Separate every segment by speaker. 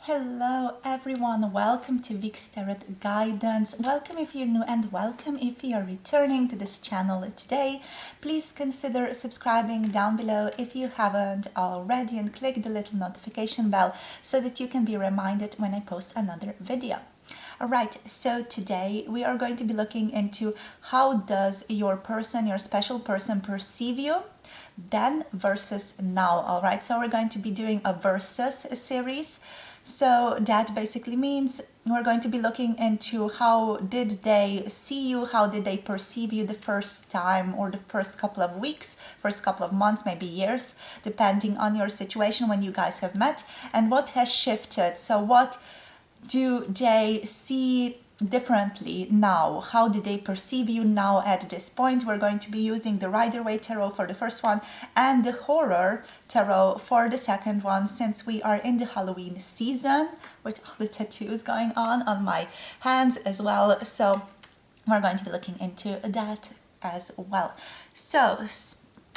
Speaker 1: Hello everyone, welcome to Vic's Tarot Guidance. Welcome if you're new and welcome if you're returning to this channel today. Please consider subscribing down below if you haven't already and click the little notification bell so that you can be reminded when I post another video. Alright, so today we are going to be looking into how does your person, your special person perceive you then versus now. Alright, so we're going to be doing a versus series. So that basically means we're going to be looking into how did they see you, how did they perceive you the first time or the first couple of weeks, first couple of months, maybe years, depending on your situation when you guys have met, and what has shifted. So what do they see differently now? How do they perceive you now at this point? We're going to be using the Rider-Waite Tarot for the first one and the Horror Tarot for the second one, since we are in the Halloween season with all the tattoos going on my hands as well. So we're going to be looking into that as well. So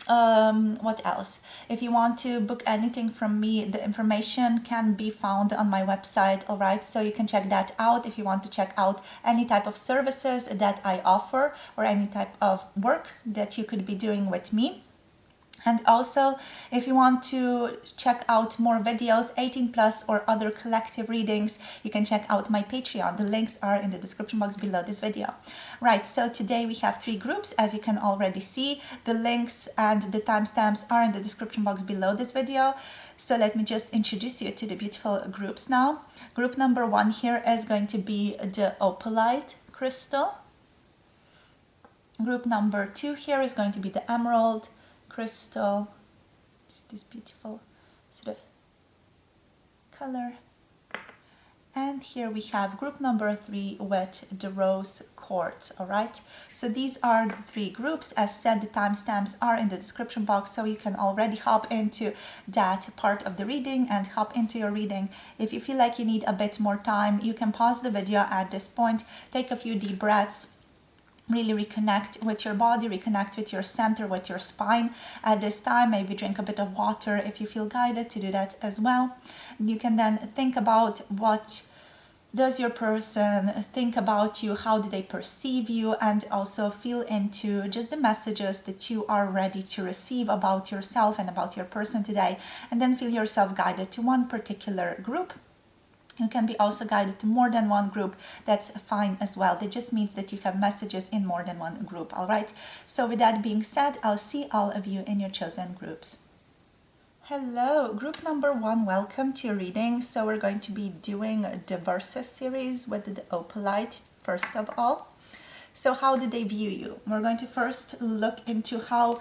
Speaker 1: what else? If you want to book anything from me, the information can be found on my website. All right, so you can check that out if you want to check out any type of services that I offer or any type of work that you could be doing with me. And also, if you want to check out more videos, 18 plus or other collective readings, you can check out my Patreon. The links are in the description box below this video. Right, so today we have 3 groups, as you can already see. The links and the timestamps are in the description box below this video. So let me just introduce you to the beautiful groups now. Group number 1 here is going to be the Opalite crystal. Group number 2 here is going to be the Emerald crystal. Just this beautiful sort of color. And here we have group number 3 with the Rose Quartz. All right, so these are the 3 groups. As said, the timestamps are in the description box, so you can already hop into that part of the reading and hop into your reading. If you feel like you need a bit more time, you can pause the video at this point, take a few deep breaths, really reconnect with your body, reconnect with your center, with your spine at this time. Maybe drink a bit of water if you feel guided to do that as well. You can then think about what does your person think about you, how do they perceive you, and also feel into just the messages that you are ready to receive about yourself and about your person today, and then feel yourself guided to one particular group. You can be also guided to more than one group. That's fine as well. That just means that you have messages in more than one group. All right. So with that being said, I'll see all of you in your chosen groups. Hello, group number 1. Welcome to your reading. So we're going to be doing the Versus series with the Opalite first of all. So how do they view you? We're going to first look into how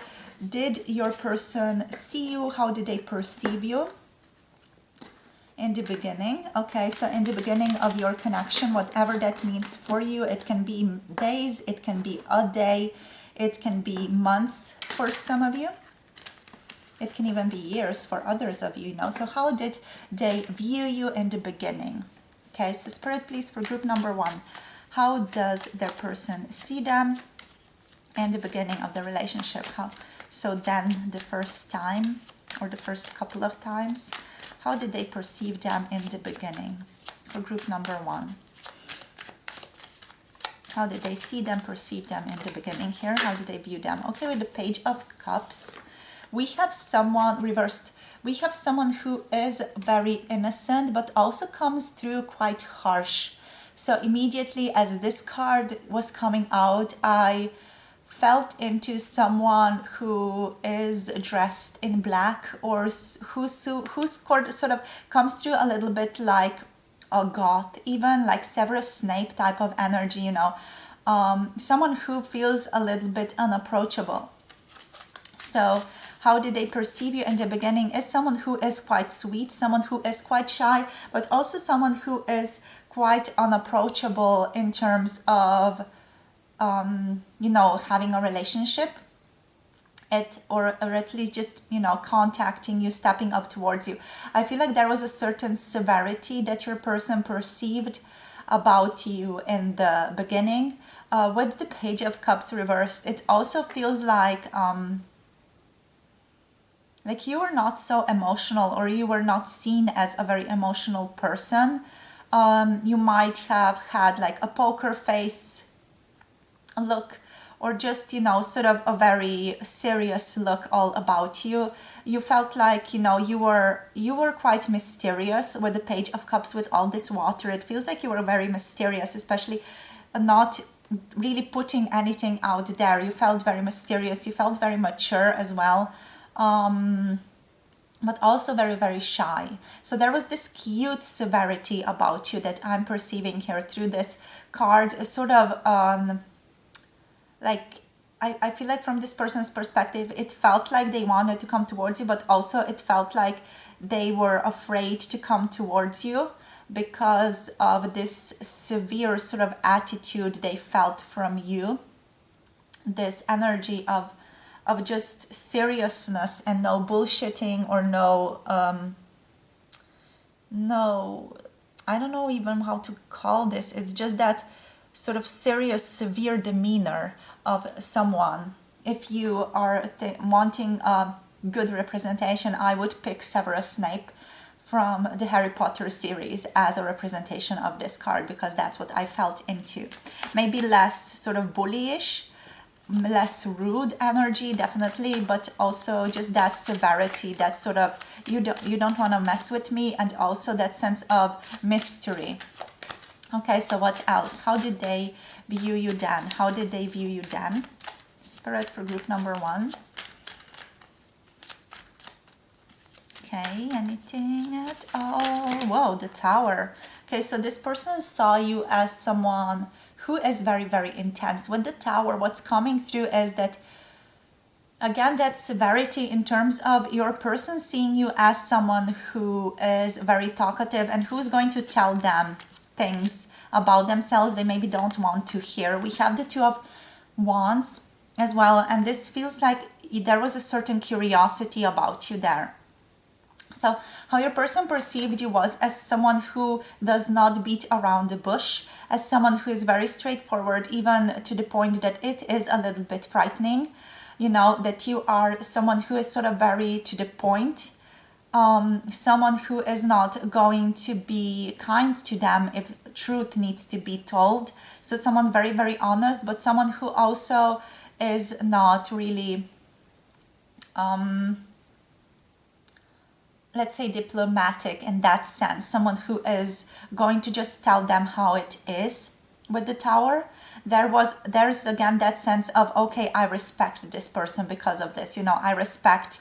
Speaker 1: did your person see you? How did they perceive you in the beginning? Okay, so in the beginning of your connection, whatever that means for you, it can be days, it can be a day, it can be months for some of you, it can even be years for others of you, so how did they view you in the beginning? Okay, so Spirit, please, for group number 1, how does their person see them in the beginning of the relationship? So then the first time or the first couple of times, how did they perceive them in the beginning? For group number 1, how did they see them, perceive them in the beginning here? How did they view them? Okay, with the Page of Cups, we have someone reversed. We have someone who is very innocent, but also comes through quite harsh. So immediately as this card was coming out, I felt into someone who is dressed in black, or who's sort of comes through a little bit like a goth, even like Severus Snape type of energy, someone who feels a little bit unapproachable. So how did they perceive you in the beginning is someone who is quite sweet, someone who is quite shy, but also someone who is quite unapproachable in terms of having a relationship, or at least just, contacting you, stepping up towards you. I feel like there was a certain severity that your person perceived about you in the beginning. With the Page of Cups reversed, it also feels like like you were not so emotional, or you were not seen as a very emotional person. You might have had like a poker face look, or just, you know, sort of a very serious look all about you. You felt like, you know, you were quite mysterious with the Page of Cups, with all this water. It feels like you were very mysterious, especially not really putting anything out there. You felt very mysterious, you felt very mature as well, but also very, very shy. So there was this cute severity about you that I'm perceiving here through this card, sort of like, I feel like from this person's perspective, it felt like they wanted to come towards you, but also it felt like they were afraid to come towards you because of this severe sort of attitude they felt from you. This energy of just seriousness and no bullshitting, or no, I don't know even how to call this. It's just that sort of serious, severe demeanor of someone. If you are wanting a good representation, I would pick Severus Snape from the Harry Potter series as a representation of this card, because that's what I felt into. Maybe less sort of bullyish, less rude energy, definitely, but also just that severity, that sort of you don't want to mess with me, and also that sense of mystery. Okay, so what else? How did they view you then? How did they view you then? Spirit for group number 1. Okay, anything at all? Whoa, the Tower. Okay, so this person saw you as someone who is very, very intense. With the Tower, what's coming through is that, again, that severity in terms of your person seeing you as someone who is very talkative and who's going to tell them things about themselves they maybe don't want to hear. We have the Two of Wands as well, and this feels like there was a certain curiosity about you there. So how your person perceived you was as someone who does not beat around the bush, as someone who is very straightforward, even to the point that it is a little bit frightening, you know, that you are someone who is sort of very to the point, someone who is not going to be kind to them if truth needs to be told. So someone very, very honest, but someone who also is not really, let's say, diplomatic in that sense. Someone who is going to just tell them how it is. With the Tower, there's again that sense of, okay, I respect this person because of this, you know, I respect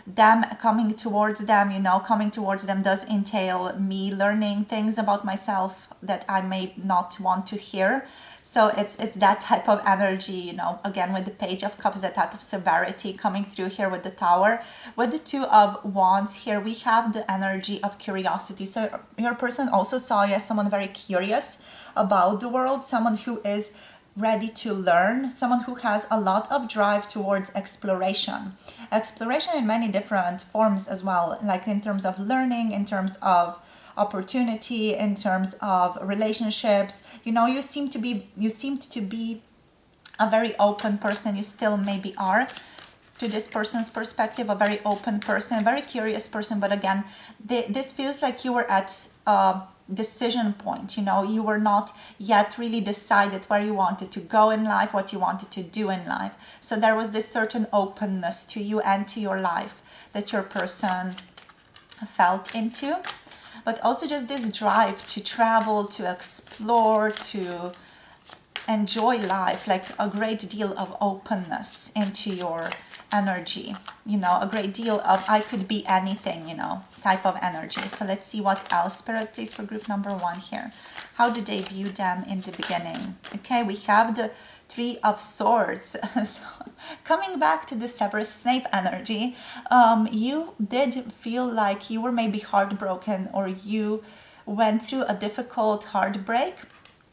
Speaker 1: them. Coming towards them, you know, coming towards them does entail me learning things about myself that I may not want to hear. So it's that type of energy, you know, again with the Page of Cups, that type of severity coming through here with the Tower. With the Two of Wands here, we have the energy of curiosity. So your person also saw you as someone very curious about the world, someone who is ready to learn, someone who has a lot of drive towards exploration in many different forms as well, like in terms of learning, in terms of opportunity, in terms of relationships. You know, you seemed to be a very open person. You still maybe are, to this person's perspective, a very open person, a very curious person. But again, this feels like you were at decision point. You know, you were not yet really decided where you wanted to go in life, what you wanted to do in life. So there was this certain openness to you and to your life that your person felt into, but also just this drive to travel, to explore, to enjoy life, like a great deal of openness into your energy, you know, a great deal of I could be anything, you know, type of energy. So let's see what else. Spirit, please, for group number 1 here. How did they view them in the beginning? Okay, we have the Three of Swords. So, coming back to the Severus Snape energy, you did feel like you were maybe heartbroken, or you went through a difficult heartbreak.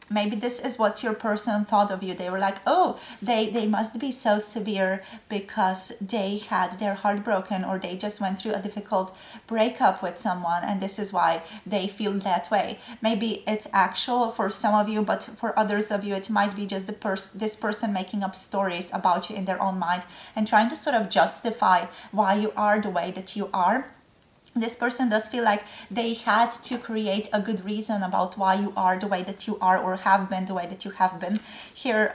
Speaker 1: maybe this is what your person thought of you. They were like, oh, they must be so severe because they had their heart broken, or they just went through a difficult breakup with someone, and this is why they feel that way. Maybe it's actual for some of you, but for others of you, it might be just this person making up stories about you in their own mind and trying to sort of justify why you are the way that you are. This person does feel like they had to create a good reason about why you are the way that you are, or have been the way that you have been here,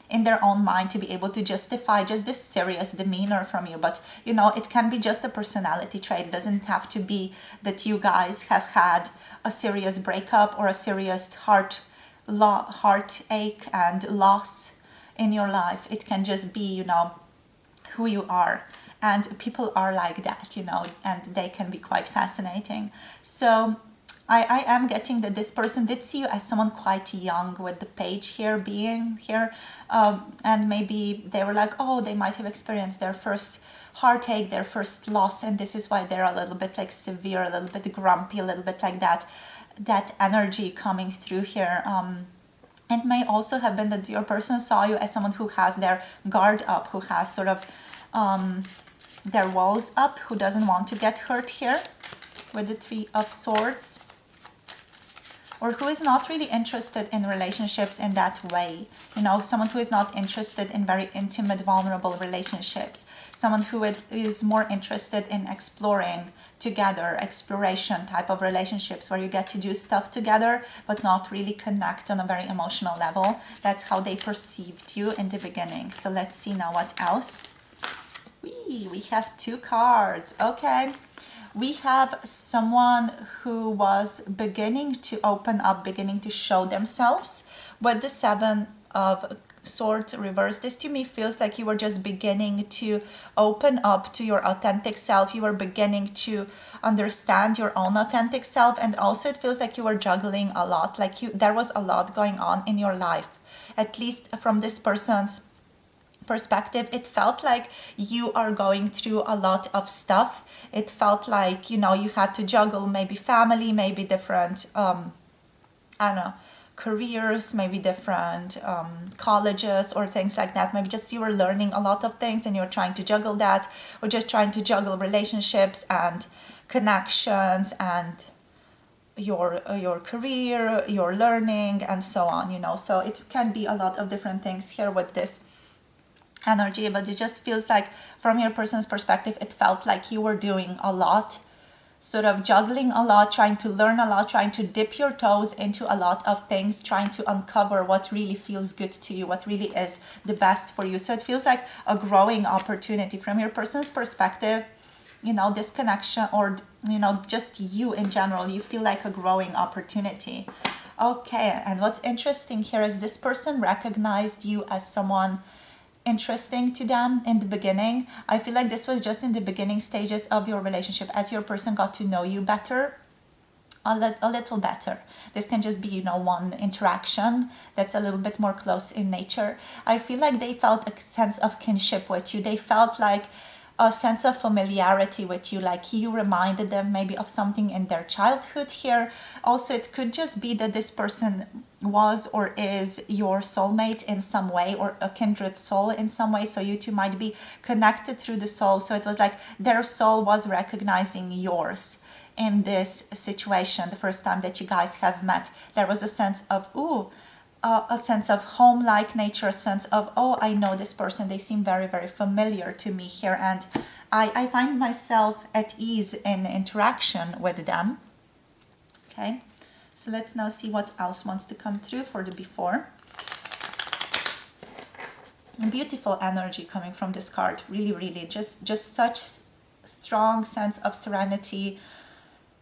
Speaker 1: in their own mind, to be able to justify just this serious demeanor from you. But you know, it can be just a personality trait. It doesn't have to be that you guys have had a serious breakup or a serious heartache and loss in your life. It can just be, you know, who you are. And people are like that, you know, and they can be quite fascinating. So I am getting that this person did see you as someone quite young, with the page here being here. And maybe they were like, oh, they might have experienced their first heartache, their first loss. And this is why they're a little bit like severe, a little bit grumpy, a little bit like that energy coming through here. It may also have been that your person saw you as someone who has their guard up, who has sort of their walls up, who doesn't want to get hurt here with the Three of Swords, or who is not really interested in relationships in that way. You know, someone who is not interested in very intimate, vulnerable relationships. Someone who is more interested in exploring together, exploration type of relationships where you get to do stuff together but not really connect on a very emotional level. That's how they perceived you in the beginning. So let's see now what else. We have 2 cards. Okay. We have someone who was beginning to open up, beginning to show themselves with the 7 of Swords reversed. This to me feels like you were just beginning to open up to your authentic self. You were beginning to understand your own authentic self, and also it feels like you were juggling a lot, like there was a lot going on in your life. At least from this person's perspective, it felt like you are going through a lot of stuff. It felt like, you know, you had to juggle maybe family, maybe different I don't know, careers, maybe different colleges or things like that. Maybe just you were learning a lot of things and you're trying to juggle that, or just trying to juggle relationships and connections and your career, your learning, and so on, you know. So it can be a lot of different things here with this energy, but it just feels like from your person's perspective, it felt like you were doing a lot, sort of juggling a lot, trying to learn a lot, trying to dip your toes into a lot of things, trying to uncover what really feels good to you, what really is the best for you. So it feels like a growing opportunity from your person's perspective, you know, this connection, or, you know, just you in general, you feel like a growing opportunity. Okay, and what's interesting here is this person recognized you as someone interesting to them in the beginning. I feel like this was just in the beginning stages of your relationship, as your person got to know you better, a little better. This can just be, you know, one interaction that's a little bit more close in nature. I feel like they felt a sense of kinship with you. They felt like a sense of familiarity with you, like you reminded them maybe of something in their childhood here. Also, it could just be that this person was or is your soulmate in some way, or a kindred soul in some way. So you two might be connected through the soul. So it was like their soul was recognizing yours in this situation. The first time that you guys have met, there was a sense of, a sense of home-like nature, a sense of, oh, I know this person, they seem very, very familiar to me here, and I find myself at ease in interaction with them. Okay, so let's now see what else wants to come through for the before. Beautiful energy coming from this card, really, really, just such strong sense of serenity,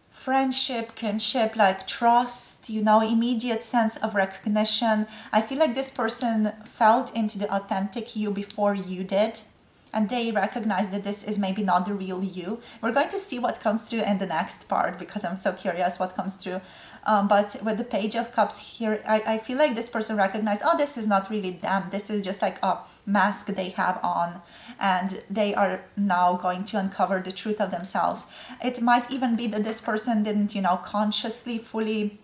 Speaker 1: friendship, kinship, like trust, you know, immediate sense of recognition. I feel like this person felt into the authentic you before you did, and they recognize that this is maybe not the real you. We're going to see what comes through in the next part, because I'm so curious what comes through. But with the Page of Cups here, I feel like this person recognized, oh, this is not really them. This is just like a mask they have on, and they are now going to uncover the truth of themselves. It might even be that this person didn't, you know, consciously fully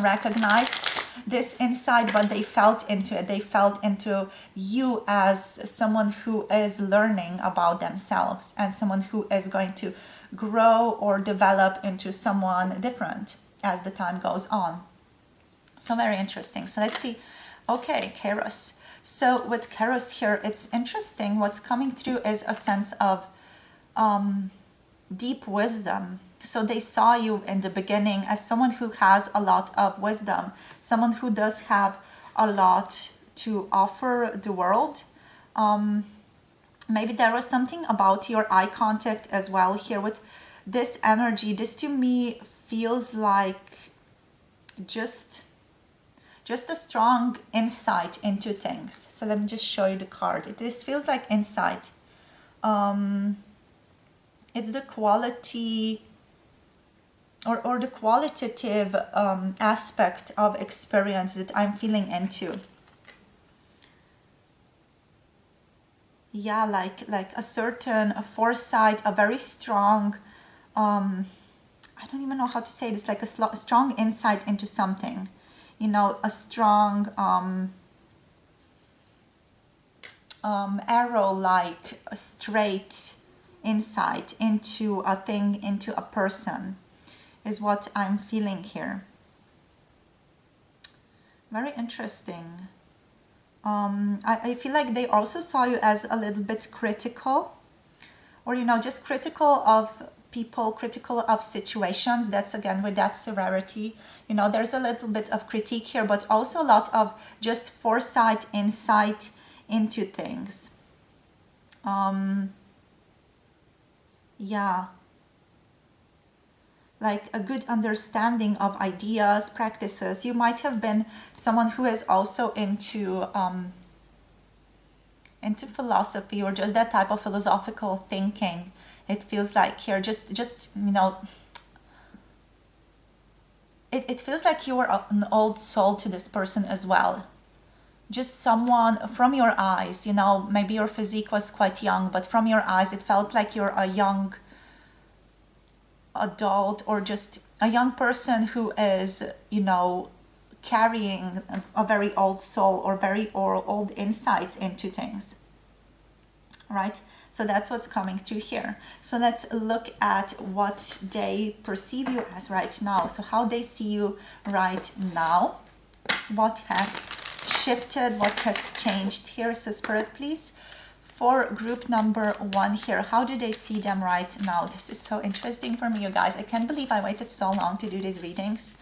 Speaker 1: recognize this insight, but they felt into it. They felt into you as someone who is learning about themselves and someone who is going to grow or develop into someone different as the time goes on. So very interesting. So let's see. Okay, Kairos. So with Kairos here, it's interesting. What's coming through is a sense of deep wisdom. So they saw you in the beginning as someone who has a lot of wisdom, someone who does have a lot to offer the world. Maybe there was something about your eye contact as well here with this energy. This to me feels like just a strong insight into things. So let me just show you the card. This feels like insight. It's the quality or the qualitative aspect of experience that I'm feeling into. Yeah, like a certain foresight, a very strong, I don't even know how to say this, like a strong insight into something. You know, a strong arrow-like straight insight into a thing, into a person, is what I'm feeling here. Very interesting. I feel like they also saw you as a little bit critical, or you know, just critical of people, critical of situations. That's again with that severity. You know, there's a little bit of critique here, but also a lot of just foresight, insight into things. Yeah, like a good understanding of ideas, practices. You might have been someone who is also into philosophy, or just that type of philosophical thinking. It feels like here, just you know, it feels like you are an old soul to this person as well. Just someone from your eyes, you know, maybe your physique was quite young, but from your eyes it felt like you're a young adult, or just a young person who is, you know, carrying a very old soul or very old insights into things, right? So that's what's coming through here. So let's look at what they perceive you as right now. So how they see you right now, what has shifted, what has changed here. So Spirit, please, for group number 1 here, how do they see them right now? This is so interesting for me, you guys. I can't believe I waited so long to do these readings.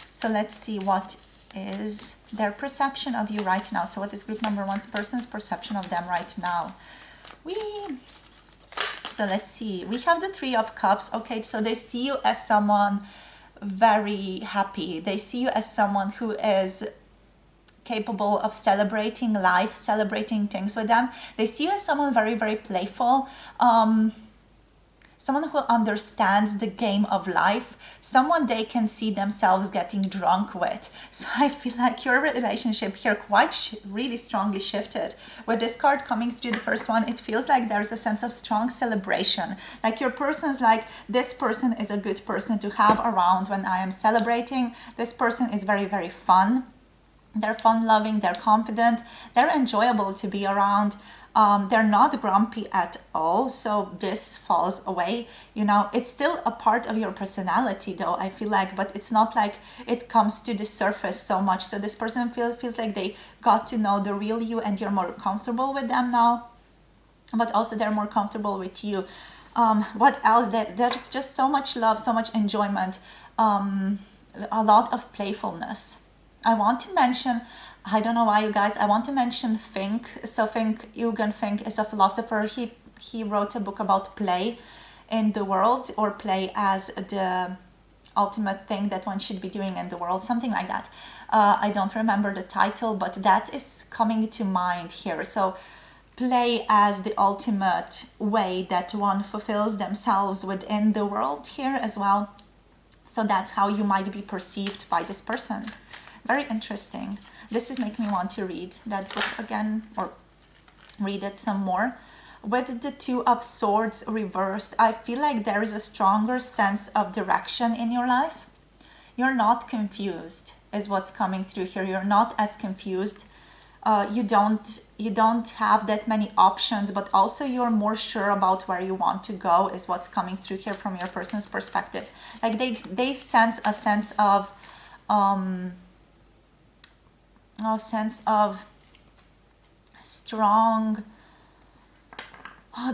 Speaker 1: So let's see what is their perception of you right now. So what is group number 1's person's perception of them right now? So let's see. We have the 3 of Cups. Okay, so they see you as someone very happy. They see you as someone who is capable of celebrating life, celebrating things with them. They see you as someone very, very playful, someone who understands the game of life, someone they can see themselves getting drunk with. So I feel like your relationship here quite really strongly shifted. With this card coming through, the first one, it feels like there's a sense of strong celebration. Like your person's like, this person is a good person to have around when I am celebrating. This person is very, very fun. They're fun-loving, they're confident, they're enjoyable to be around. They're not grumpy at all, so this falls away. You know, it's still a part of your personality though, I feel like, but it's not like it comes to the surface so much. So this person feels like they got to know the real you and you're more comfortable with them now, but also they're more comfortable with you. What else? There's just so much love, so much enjoyment, a lot of playfulness. I want to mention, I don't know why, you guys, I want to mention Fink. So Eugen Fink is a philosopher. He wrote a book about play in the world, or play as the ultimate thing that one should be doing in the world, something like that. I don't remember the title, but that is coming to mind here. So play as the ultimate way that one fulfills themselves within the world here as well. So that's how you might be perceived by this person. Very interesting. This is making me want to read that book again, or read it some more. With the 2 of Swords reversed, I feel like there is a stronger sense of direction in your life. You're not confused is what's coming through here. You're not as confused. You don't have that many options, but also you're more sure about where you want to go is what's coming through here from your person's perspective. Like they sense a sense of strong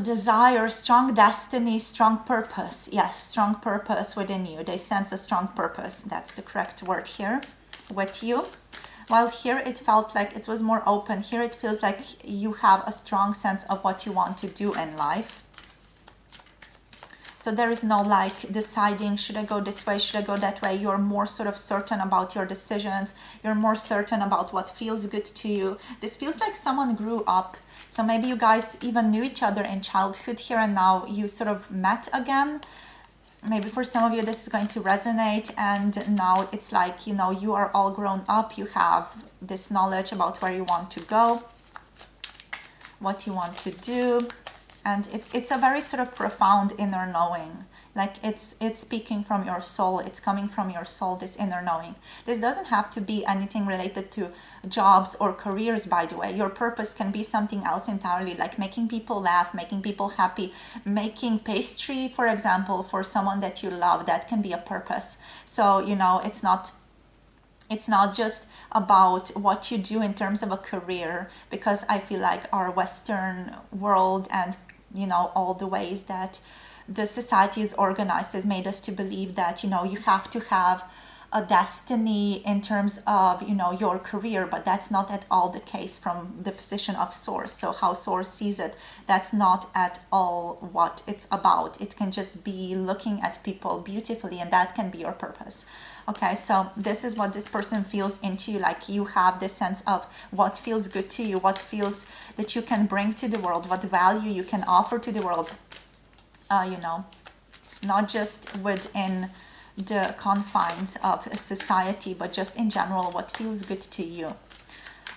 Speaker 1: desire, strong destiny, strong purpose. Yes, strong purpose within you. They sense a strong purpose. That's the correct word here with you. While here it felt like it was more open. Here it feels like you have a strong sense of what you want to do in life. So there is no like deciding, should I go this way, should I go that way? You're more sort of certain about your decisions. You're more certain about what feels good to you. This feels like someone grew up. So maybe you guys even knew each other in childhood here and now you sort of met again. Maybe for some of you this is going to resonate, and now it's like, you know, you are all grown up. You have this knowledge about where you want to go, what you want to do. And it's a very sort of profound inner knowing. Like it's speaking from your soul. It's coming from your soul, this inner knowing. This doesn't have to be anything related to jobs or careers, by the way. Your purpose can be something else entirely, like making people laugh, making people happy, making pastry, for example, for someone that you love. That can be a purpose. So, you know, it's not just about what you do in terms of a career, because I feel like our Western world and, you know, all the ways that the society is organized has made us to believe that, you know, you have to have a destiny in terms of, you know, your career, but that's not at all the case from the position of Source. So how Source sees it, that's not at all what it's about. It can just be looking at people beautifully, and that can be your purpose. Okay, so this is what this person feels into you. Like you have this sense of what feels good to you, what feels that you can bring to the world, what value you can offer to the world, you know, not just within the confines of society, but just in general, what feels good to you.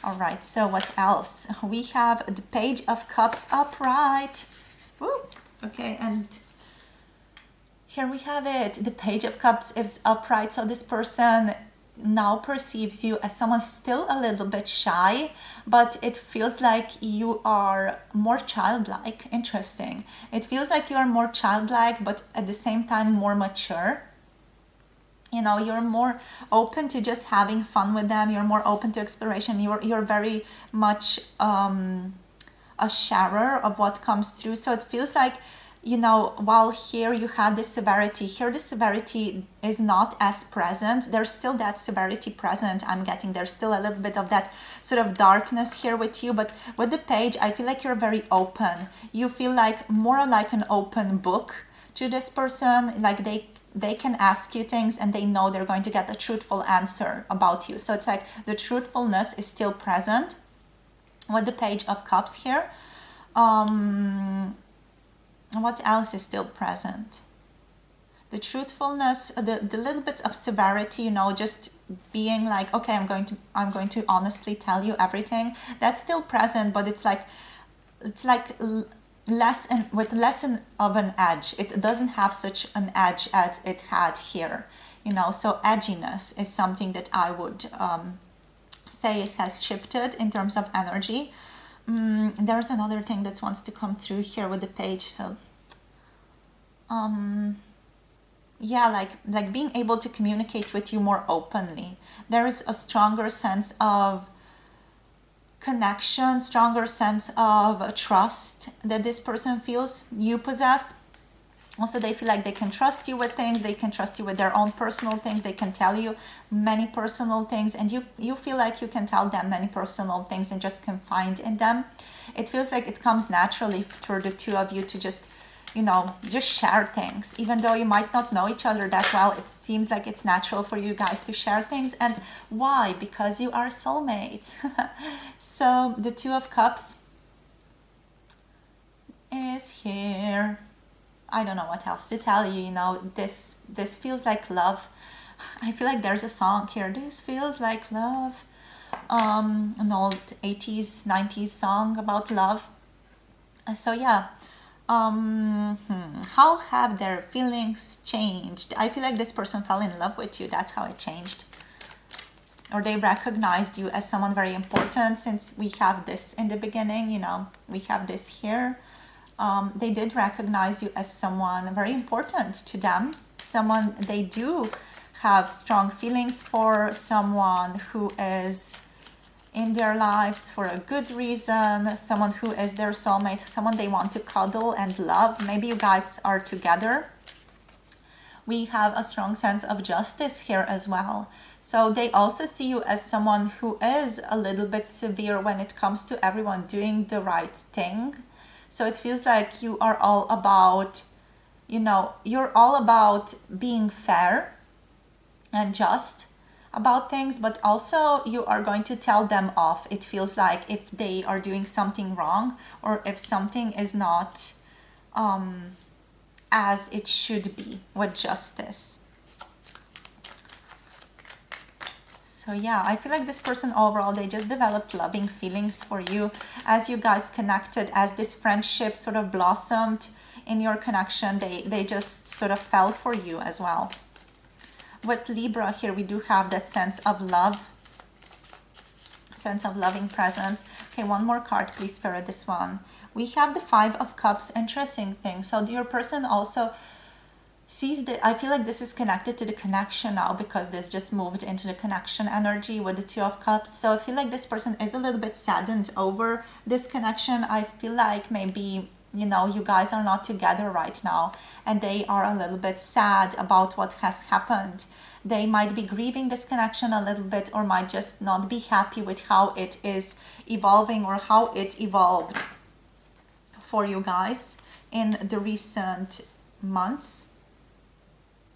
Speaker 1: All right, so what else? We have the Page of Cups upright. Woo! Okay, and here we have it. The Page of Cups is upright, so this person now perceives you as someone still a little bit shy, but it feels like you are more childlike. Interesting. It feels like you are more childlike, but at the same time more mature. You know, you're more open to just having fun with them. You're more open to exploration. You're very much a sharer of what comes through. So it feels like, you know, while here you had the severity, here the severity is not as present. There's still that severity present, I'm getting. There's still a little bit of that sort of darkness here with you. But with the Page, I feel like you're very open. You feel like more like an open book to this person. Like they can ask you things and they know they're going to get a truthful answer about you. So it's like the truthfulness is still present with the Page of Cups here. What else is still present? The truthfulness, the little bit of severity, you know, just being like, okay, I'm going to honestly tell you everything. That's still present, but it's like less of an edge. It doesn't have such an edge as it had here, you know. So edginess is something that I would say it has shifted in terms of energy. There's another thing that wants to come through here with the Page. So yeah, like being able to communicate with you more openly. There is a stronger sense of connection, stronger sense of trust that this person feels you possess. Also, they feel like they can trust you with things. They can trust you with their own personal things. They can tell you many personal things, and you feel like you can tell them many personal things and just confide in them. It feels like it comes naturally for the two of you to just, you know, just share things. Even though you might not know each other that well, it seems like it's natural for you guys to share things. And why? Because you are soulmates. So the Two of Cups is here. I don't know what else to tell you. You know, this feels like love. I feel like there's a song here. This feels like love. An old 80s, 90s song about love. So yeah, How have their feelings changed? I feel like this person fell in love with you. That's how it changed. Or they recognized you as someone very important, since we have this in the beginning, you know, we have this here. They did recognize you as someone very important to them. Someone they do have strong feelings for, someone who is in their lives for a good reason, someone who is their soulmate, someone they want to cuddle and love. Maybe you guys are together. We have a strong sense of justice here as well. So they also see you as someone who is a little bit severe when it comes to everyone doing the right thing. So it feels like you are all about, you know, you're all about being fair and just about things, but also you are going to tell them off. It feels like if they are doing something wrong, or if something is not as it should be with justice. So yeah, I feel like this person overall, they just developed loving feelings for you as you guys connected, as this friendship sort of blossomed in your connection. They just sort of fell for you as well. With Libra here, we do have that sense of love, sense of loving presence. Okay, one more card, please, Spirit, this one. We have the Five of Cups. Interesting thing. So your person also sees that. I feel like this is connected to the connection now, because this just moved into the connection energy with the Two of Cups. So I feel like this person is a little bit saddened over this connection. I feel like maybe, you know, you guys are not together right now, and they are a little bit sad about what has happened. They might be grieving this connection a little bit, or might just not be happy with how it is evolving, or how it evolved for you guys in the recent months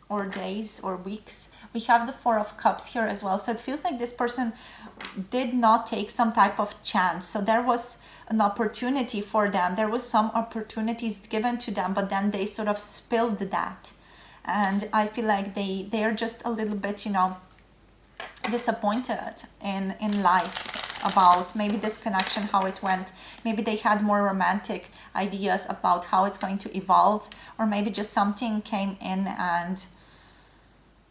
Speaker 1: or days or weeks. We have the Four of Cups here as well. So it feels like this person did not take some type of chance. So there was an opportunity for them. There was some opportunities given to them, but then they sort of spilled that. And I feel like they're just a little bit, you know, disappointed in life about maybe this connection, how it went. Maybe they had more romantic ideas about how it's going to evolve, or maybe just something came in and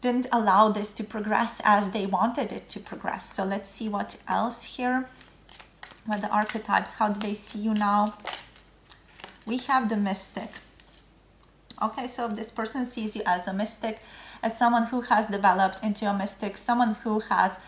Speaker 1: didn't allow this to progress as they wanted it to progress. So let's see what else here. What the archetypes, how do they see you now? We have the Mystic. Okay, so this person sees you as a mystic, as someone who has developed into a mystic, someone who has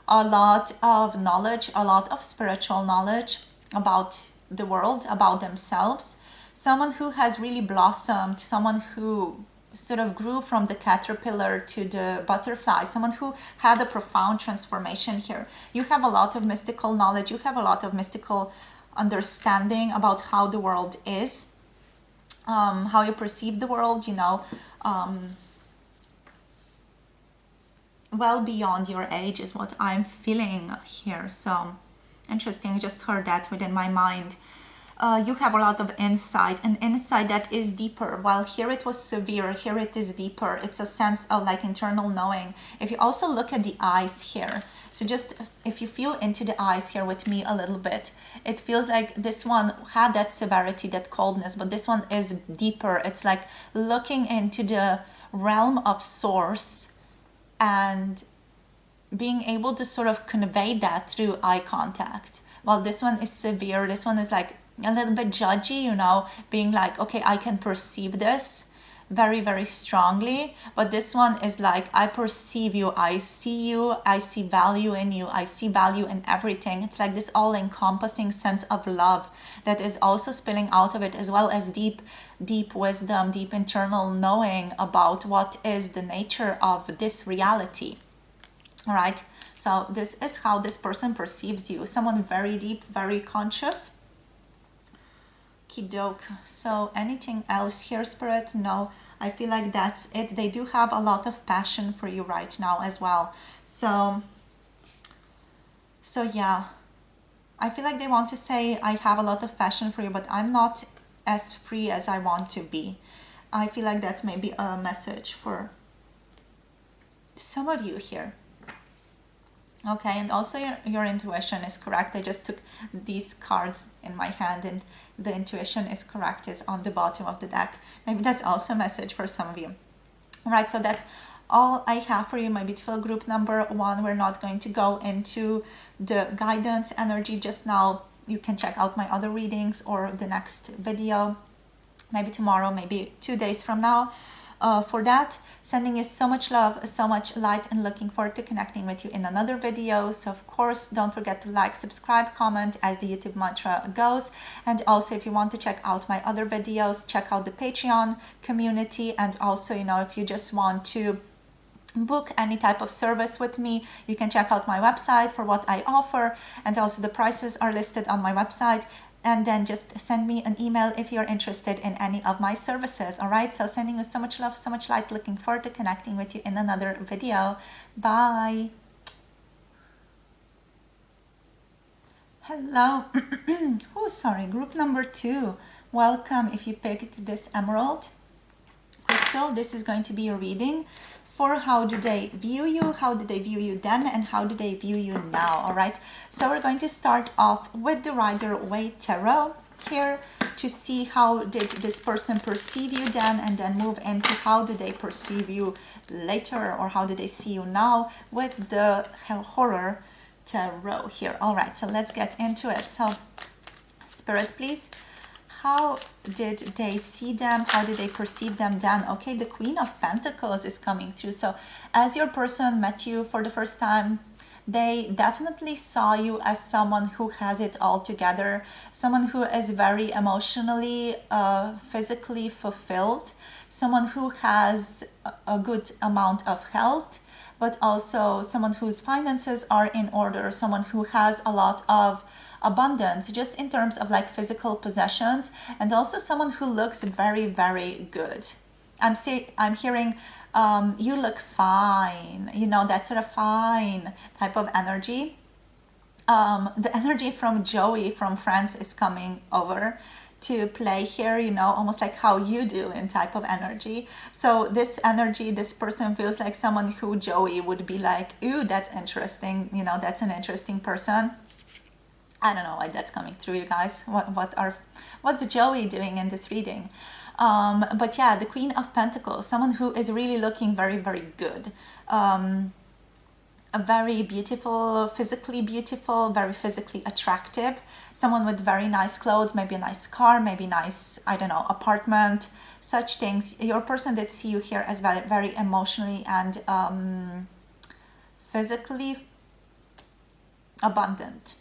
Speaker 1: a lot of knowledge, a lot of spiritual knowledge about the world, about themselves, someone who has really blossomed, someone who sort of grew from the caterpillar to the butterfly, someone who had a profound transformation here. You have a lot of mystical knowledge, you have a lot of mystical understanding about how the world is, how you perceive the world, you know, well beyond your age is what I'm feeling here. So interesting, just heard that within my mind. You have a lot of insight, an insight that is deeper. While here it was severe, here it is deeper. It's a sense of like internal knowing. If you also look at the eyes here, so just if you feel into the eyes here with me a little bit, it feels like this one had that severity, that coldness, but this one is deeper. It's like looking into the realm of source and being able to sort of convey that through eye contact. While this one is severe, this one is like a little bit judgy, you know, being like, okay, I can perceive this very, very strongly, but this one is like, I perceive you, I see value in you, I see value in everything. It's like this all-encompassing sense of love that is also spilling out of it, as well as deep wisdom, deep internal knowing about what is the nature of this reality. All right, so this is how this person perceives you, someone very deep, very conscious. Kidoke. So anything else here, Spirit? No, I feel like that's it. They do have a lot of passion for you right now as well. So yeah, I feel like they want to say, I have a lot of passion for you, but I'm not as free as I want to be. I feel like that's maybe a message for some of you here. Okay, and also your intuition is correct. I just took these cards in my hand and the intuition is correct, is on the bottom of the deck. Maybe that's also a message for some of you. All right, so that's all I have for you, my beautiful group number one. We're not going to go into the guidance energy just now. You can check out my other readings or the next video, maybe tomorrow, maybe 2 days from now. For that, sending you so much love, so much light, and looking forward to connecting with you in another video. So of course, don't forget to like, subscribe, comment, as the YouTube mantra goes. And also, if you want to check out my other videos, check out the Patreon community. And also, you know, if you just want to book any type of service with me, you can check out my website for what I offer, and also the prices are listed on my website. And then just send me an email if you're interested in any of my services. All right, so sending you so much love, so much light, looking forward to connecting with you in another video. Bye. Hello. Oh, sorry, group number 2, welcome. If you picked this emerald crystal, this is going to be a reading for how do they view you, how did they view you then, and how do they view you now. All right, so we're going to start off with the Rider-Waite Tarot here to see how did this person perceive you then, and then move into how do they perceive you later, or how do they see you now with the Horror Tarot here. All right, so let's get into it. So Spirit, please, how did they see them? How did they perceive them then? Okay, the Queen of Pentacles is coming through. So as your person met you for the first time, they definitely saw you as someone who has it all together, someone who is very emotionally, physically fulfilled, someone who has a good amount of health, but also someone whose finances are in order, someone who has a lot of abundance just in terms of like physical possessions, and also someone who looks very, very good. I'm hearing you look fine, you know, that sort of fine type of energy. The energy from Joey from France is coming over to play here, you know, almost like how you do in type of energy. So this energy, this person feels like someone who Joey would be like, ooh, that's interesting, you know, that's an interesting person. I don't know why that's coming through, you guys. What's Joey doing in this reading? But yeah, the Queen of Pentacles, someone who is really looking very, very good. A very beautiful, very physically attractive, someone with very nice clothes, maybe a nice car, maybe nice, I don't know, apartment, such things. Your person did see you here as very, very emotionally and physically abundant,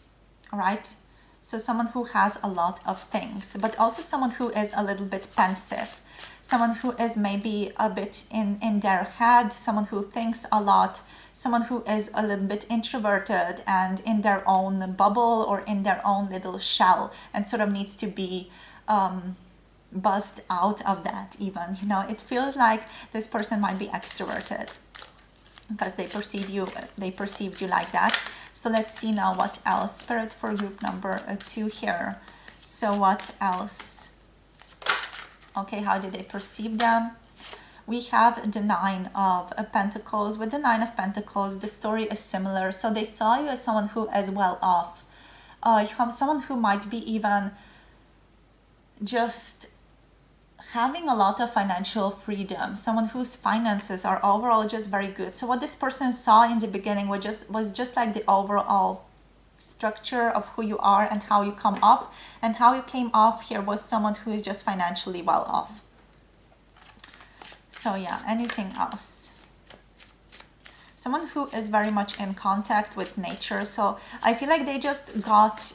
Speaker 1: right? So someone who has a lot of things, but also someone who is a little bit pensive, someone who is maybe a bit in their head, someone who thinks a lot, someone who is a little bit introverted and in their own bubble or in their own little shell, and sort of needs to be buzzed out of that even. You know, it feels like this person might be extroverted because they perceived you like that. So let's see now what else. Spirit, for group number 2 here. So what else? Okay, how did they perceive them? We have the Nine of Pentacles. With the Nine of Pentacles, the story is similar. So they saw you as someone who is well off. You have someone who might be even just having a lot of financial freedom, someone whose finances are overall just very good. So what this person saw in the beginning was just like the overall structure of who you are and how you come off, and how you came off here was someone who is just financially well off. So yeah, anything else? Someone who is very much in contact with nature. So I feel like they just got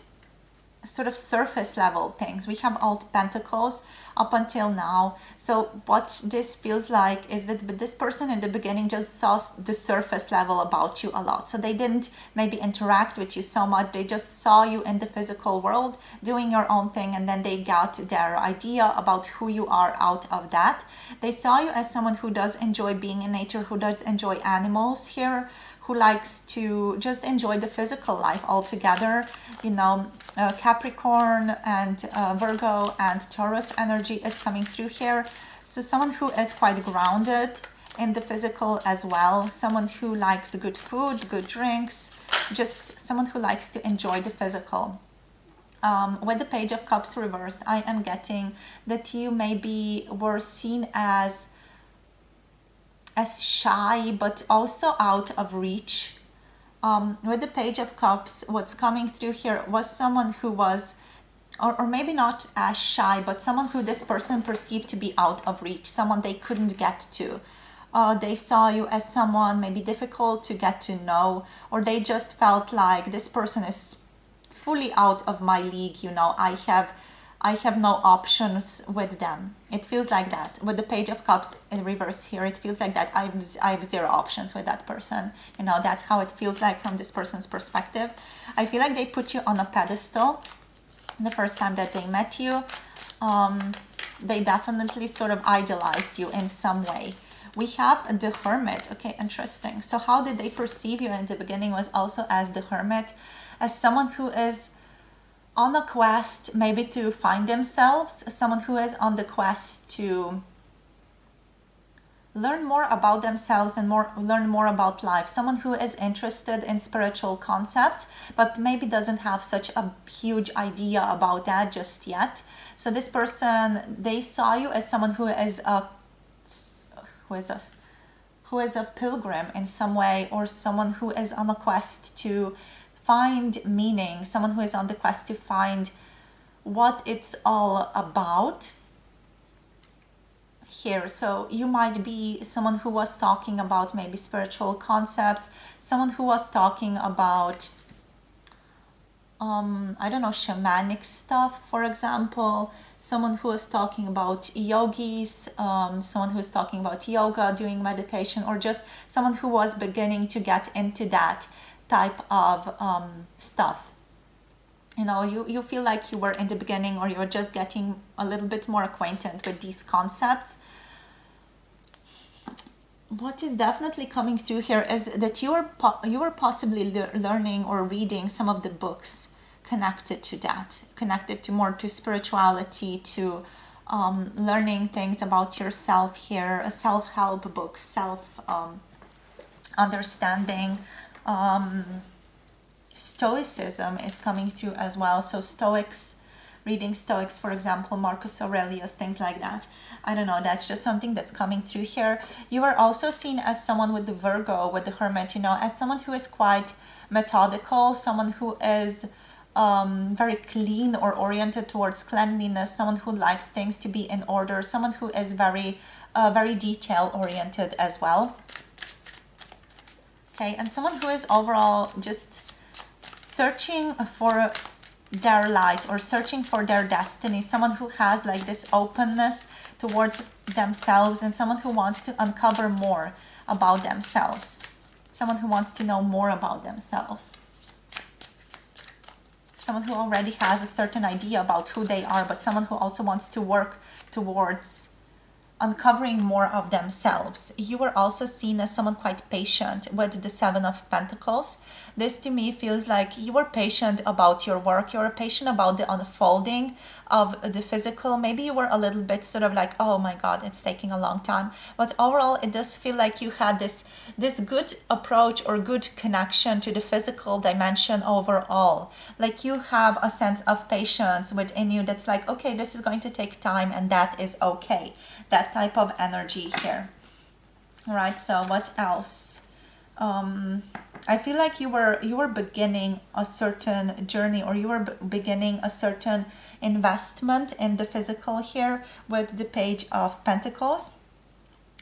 Speaker 1: sort of surface level things. We have all pentacles up until now. So what this feels like is that this person in the beginning just saw the surface level about you a lot. So they didn't maybe interact with you so much. They just saw you in the physical world doing your own thing, and then they got their idea about who you are out of that. They saw you as someone who does enjoy being in nature, who does enjoy animals here, who likes to just enjoy the physical life altogether. You know, Capricorn and Virgo and Taurus energy is coming through here. So someone who is quite grounded in the physical as well. Someone who likes good food, good drinks, just someone who likes to enjoy the physical. With the Page of Cups reversed, I am getting that you maybe were seen as shy, but also out of reach. With the Page of Cups, what's coming through here was someone who was, or maybe not as shy, but someone who this person perceived to be out of reach, someone they couldn't get to. They saw you as someone maybe difficult to get to know, or they just felt like this person is fully out of my league, you know, I have no options with them. It feels like that. With the Page of Cups in reverse here, it feels like that I have zero options with that person. You know, that's how it feels like from this person's perspective. I feel like they put you on a pedestal the first time that they met you. They definitely sort of idolized you in some way. We have the Hermit. Okay, interesting. So how did they perceive you in the beginning was also as the Hermit, as someone who is on a quest maybe to find themselves, someone who is on the quest to learn more about themselves and learn more about life, someone who is interested in spiritual concepts but maybe doesn't have such a huge idea about that just yet. So this person, they saw you as someone who is a pilgrim in some way, or someone who is on a quest to find meaning, someone who is on the quest to find what it's all about here. So you might be someone who was talking about maybe spiritual concepts, someone who was talking about I don't know, shamanic stuff, for example, someone who is talking about yogis, someone who is talking about yoga, doing meditation, or just someone who was beginning to get into that type of stuff. You know, you feel like you were in the beginning, or you're just getting a little bit more acquainted with these concepts. What is definitely coming through here is that you were possibly learning or reading some of the books connected to that, connected to more to spirituality, to learning things about yourself here, a self-help book, understanding. Stoicism is coming through as well. So Stoics, reading Stoics, for example, Marcus Aurelius, things like that. I don't know, that's just something that's coming through here. You are also seen as someone with the Virgo, with the Hermit, you know, as someone who is quite methodical, someone who is very clean or oriented towards cleanliness, someone who likes things to be in order, someone who is very detail oriented as well. Okay, and someone who is overall just searching for their light or searching for their destiny, someone who has like this openness towards themselves, and someone who wants to uncover more about themselves, someone who wants to know more about themselves, someone who already has a certain idea about who they are, but someone who also wants to work towards uncovering more of themselves. You were also seen as someone quite patient with the Seven of Pentacles. This to me feels like you were patient about your work, you were patient about the unfolding of the physical. Maybe you were a little bit sort of like, oh my god, it's taking a long time. But overall, it does feel like you had this good approach or good connection to the physical dimension overall. Like you have a sense of patience within you that's like, okay, this is going to take time, and that is okay. That type of energy here. All right, so what else? I feel like you were beginning a certain journey, or you were beginning a certain investment in the physical here with the Page of Pentacles.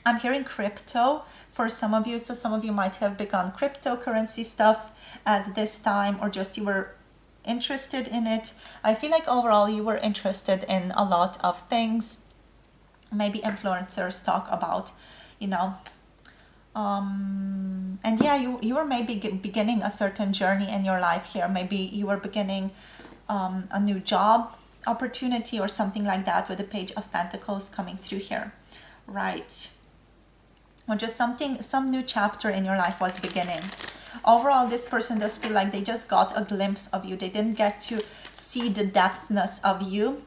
Speaker 1: I'm hearing crypto for some of you, so some of you might have begun cryptocurrency stuff at this time, or just you were interested in it. I feel like overall you were interested in a lot of things. Maybe influencers talk about, you know, and yeah, you were maybe beginning a certain journey in your life here. Maybe you were beginning a new job opportunity or something like that with the Page of Pentacles coming through here, right? Or just some new chapter in your life was beginning. Overall, this person does feel like they just got a glimpse of you. They didn't get to see the depthness of you.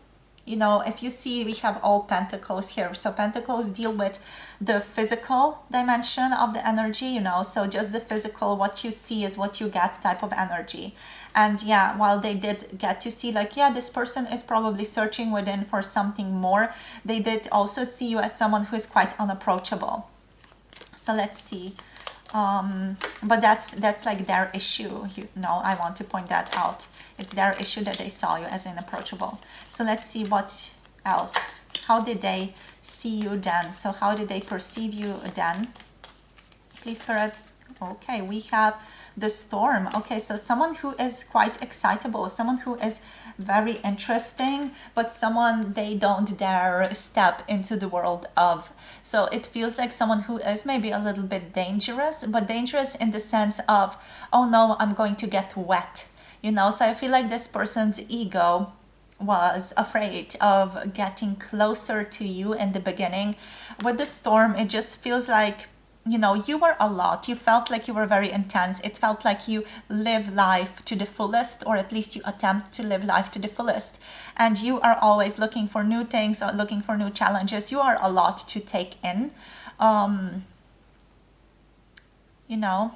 Speaker 1: You know, if you see, we have all pentacles here. So pentacles deal with the physical dimension of the energy, you know, so just the physical, what you see is what you get type of energy. And yeah, while they did get to see like, yeah, this person is probably searching within for something more, they did also see you as someone who is quite unapproachable. So let's see. But that's like their issue, you know, I want to point that out. It's their issue that they saw you as inapproachable. So let's see what else. How did they see you then? So how did they perceive you then? Please correct. Okay, we have the storm. Okay, so someone who is quite excitable, someone who is very interesting, but someone they don't dare step into the world of. So it feels like someone who is maybe a little bit dangerous, but dangerous in the sense of, oh no, I'm going to get wet. You know, so I feel like this person's ego was afraid of getting closer to you in the beginning. With the storm, it just feels like, you know, you were a lot. You felt like you were very intense. It felt like you live life to the fullest, or at least you attempt to live life to the fullest. And you are always looking for new things or looking for new challenges. You are a lot to take in. You know,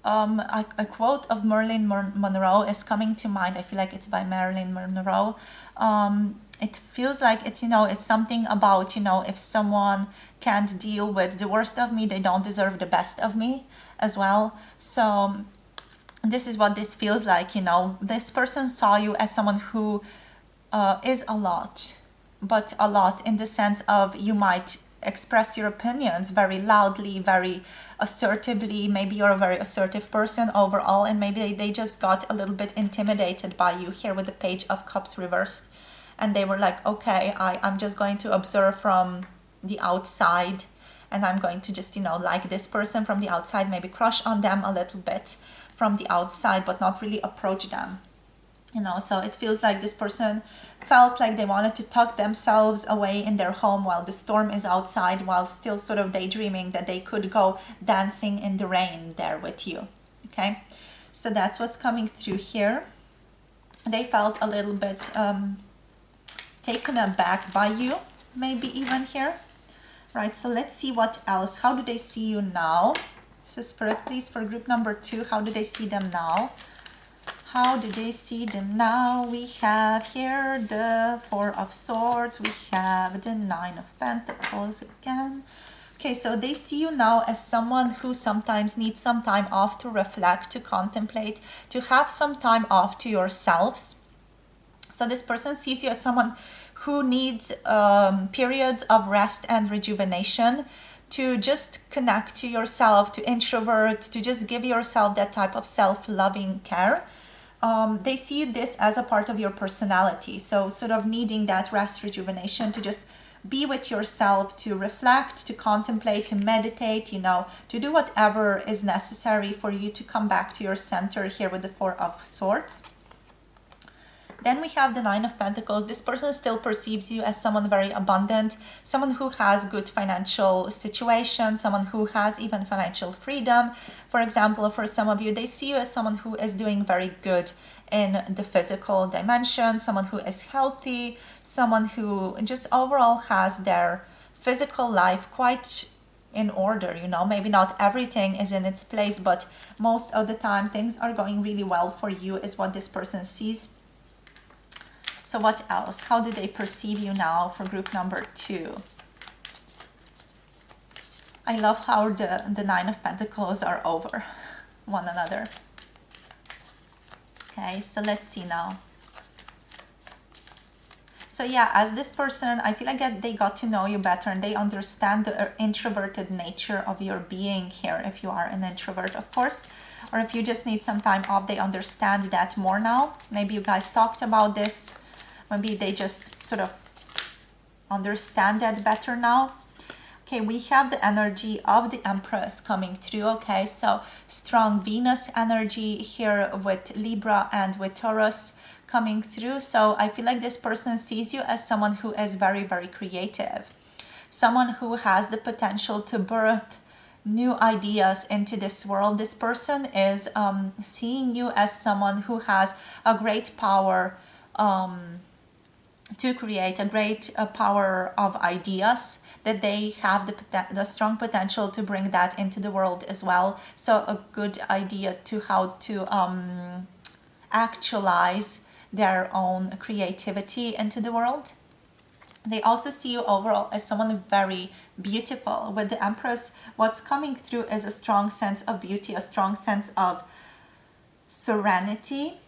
Speaker 1: a quote of Marilyn Monroe is coming to mind. I feel like it's by Marilyn Monroe. It feels like it's, you know, it's something about, you know, if someone can't deal with the worst of me, they don't deserve the best of me as well. So this is what this feels like, you know. This person saw you as someone who is a lot, but a lot in the sense of you might express your opinions very loudly, very assertively. Maybe you're a very assertive person overall, and maybe they just got a little bit intimidated by you here with the Page of Cups reversed. And they were like, okay, I'm just going to observe from the outside, and I'm going to just, you know, like this person from the outside, maybe crush on them a little bit from the outside, but not really approach them. You know, so it feels like this person felt like they wanted to tuck themselves away in their home while the storm is outside, while still sort of daydreaming that they could go dancing in the rain there with you. Okay, so that's what's coming through here. They felt a little bit taken aback by you, maybe even here. Right, so let's see what else. How do they see you now? So Spirit, please, for group number 2, how do they see them now? How do they see them now? We have here the 4 of Swords. We have the 9 of Pentacles again. Okay, so they see you now as someone who sometimes needs some time off to reflect, to contemplate, to have some time off to yourselves. So this person sees you as someone who needs periods of rest and rejuvenation, to just connect to yourself, to introvert, to just give yourself that type of self-loving care. They see this as a part of your personality. So sort of needing that rest, rejuvenation, to just be with yourself, to reflect, to contemplate, to meditate, you know, to do whatever is necessary for you to come back to your center here with the 4 of Swords. Then we have the 9 of Pentacles. This person still perceives you as someone very abundant, someone who has good financial situation, someone who has even financial freedom. For example, for some of you, they see you as someone who is doing very good in the physical dimension, someone who is healthy, someone who just overall has their physical life quite in order, you know. Maybe not everything is in its place, but most of the time things are going really well for you is what this person sees. So what else? How do they perceive you now for group number 2? I love how the 9 of Pentacles are over one another. Okay, so let's see now. So yeah, as this person, I feel like they got to know you better and they understand the introverted nature of your being here, if you are an introvert, of course. Or if you just need some time off, they understand that more now. Maybe you guys talked about this. Maybe they just sort of understand that better now. Okay, we have the energy of the Empress coming through. Okay, so strong Venus energy here with Libra and with Taurus coming through. So I feel like this person sees you as someone who is very, very creative. Someone who has the potential to birth new ideas into this world. This person is seeing you as someone who has a great power to create a great power of ideas, that they have the strong potential to bring that into the world as well. So a good idea to how to actualize their own creativity into the world. They also see you overall as someone very beautiful. With the Empress, what's coming through is a strong sense of beauty, a strong sense of serenity,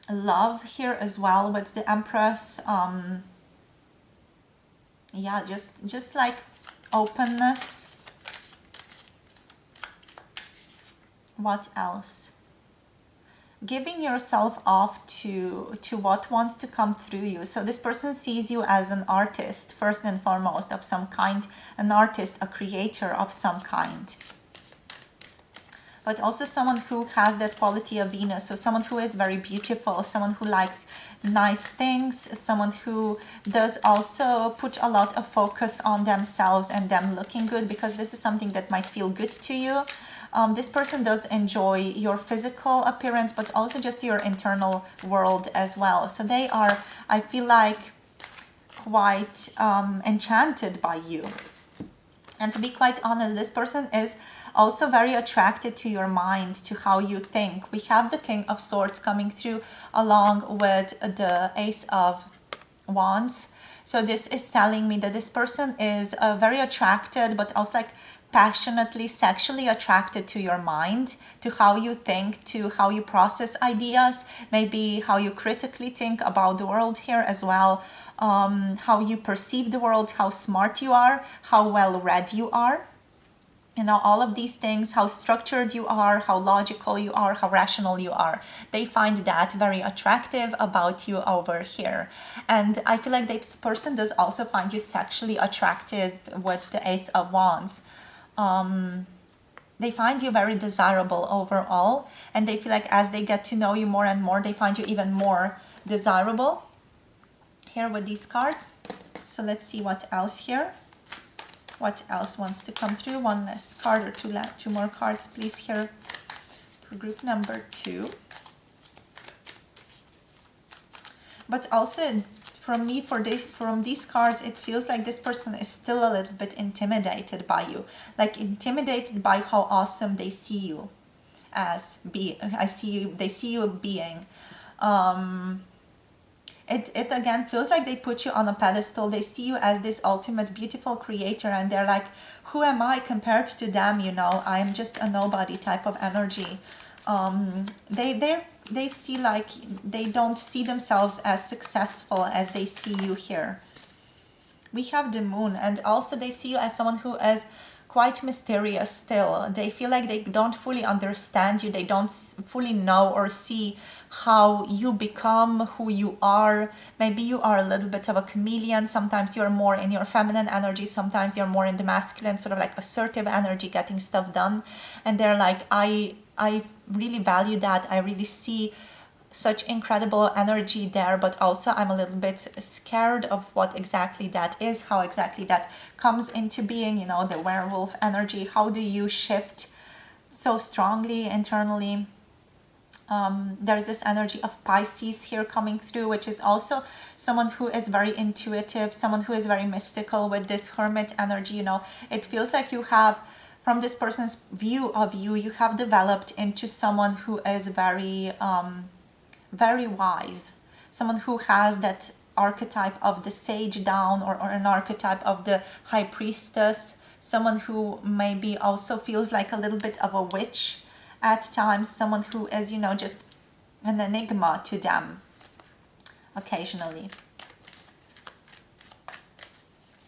Speaker 1: love here as well with the Empress. Yeah, just like openness. What else? Giving yourself off to what wants to come through you. So this person sees you as an artist first and foremost of some kind, an artist, a creator of some kind, but also someone who has that quality of Venus. So someone who is very beautiful, someone who likes nice things, someone who does also put a lot of focus on themselves and them looking good, because this is something that might feel good to you. This person does enjoy your physical appearance, but also just your internal world as well. So they are, I feel like, quite enchanted by you. And to be quite honest, this person is also very attracted to your mind, to how you think. We have the King of Swords coming through along with the Ace of Wands. So this is telling me that this person is very attracted, but also like passionately sexually attracted to your mind, to how you think, to how you process ideas, maybe how you critically think about the world here as well, how you perceive the world, how smart you are, how well read you are. You know, all of these things, how structured you are, how logical you are, how rational you are. They find that very attractive about you over here. And I feel like this person does also find you sexually attracted with the Ace of Wands. They find you very desirable overall, and they feel like as they get to know you more and more, they find you even more desirable here with these cards. So let's see what else here. What else wants to come through? One last card or two more cards, please, here for group number 2. But also from these cards, it feels like this person is still a little bit intimidated by you, like intimidated by how awesome they see you as they see you being. It again feels like they put you on a pedestal. They see you as this ultimate beautiful creator, and they're like, who am I compared to them? You know, I'm just a nobody type of energy. They see like they don't see themselves as successful as they see you here. We have the Moon, and also they see you as someone who is quite mysterious still. They feel like they don't fully understand you. They don't fully know or see how you become who you are. Maybe you are a little bit of a chameleon. Sometimes you're more in your feminine energy. Sometimes you're more in the masculine, sort of like assertive energy, getting stuff done. And they're like, I really value that. I really see such incredible energy there, but also I'm a little bit scared of what exactly that is, how exactly that comes into being, you know, the werewolf energy. How do you shift so strongly internally? There's this energy of Pisces here coming through, which is also someone who is very intuitive, someone who is very mystical with this Hermit energy. You know, it feels like you have, from this person's view of you, you have developed into someone who is very wise, someone who has that archetype of the sage down, or an archetype of the high priestess, someone who maybe also feels like a little bit of a witch at times, someone who is, you know, just an enigma to them occasionally.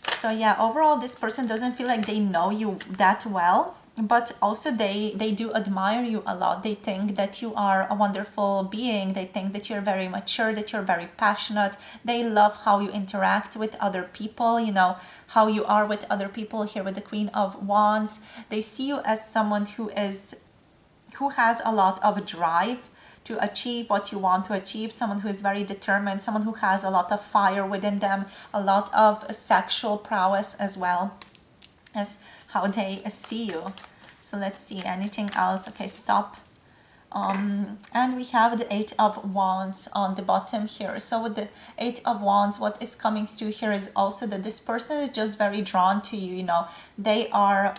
Speaker 1: So yeah, overall this person doesn't feel like they know you that well, but also they do admire you a lot. They think that you are a wonderful being. They think that you're very mature, that you're very passionate. They love how you interact with other people, you know, how you are with other people here with the Queen of Wands. They see you as someone who has a lot of drive to achieve what you want to achieve, someone who is very determined, someone who has a lot of fire within them, a lot of sexual prowess as well as how they see you. So let's see, anything else? Okay, stop. And we have the Eight of Wands on the bottom here. So with the Eight of Wands, what is coming through here is also that this person is just very drawn to you. You know, they are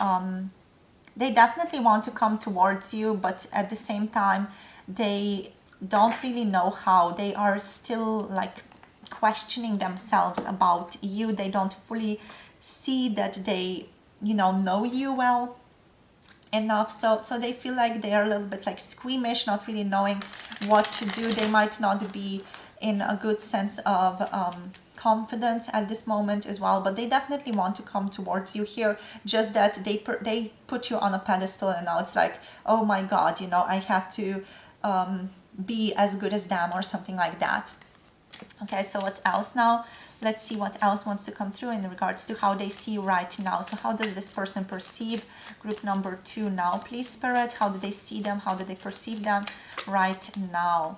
Speaker 1: they definitely want to come towards you, but at the same time they don't really know how. They are still like questioning themselves about you. They don't fully see that they, you know you well enough. So they feel like they are a little bit like squeamish, not really knowing what to do. They might not be in a good sense of confidence at this moment as well, but they definitely want to come towards you here. Just that they put you on a pedestal, and now it's like, oh my god, you know, I have to be as good as them or something like that. Okay, so what else now? Let's see what else wants to come through in regards to how they see you right now. So how does this person perceive group number 2 now, please, Spirit? How do they see them? How do they perceive them right now?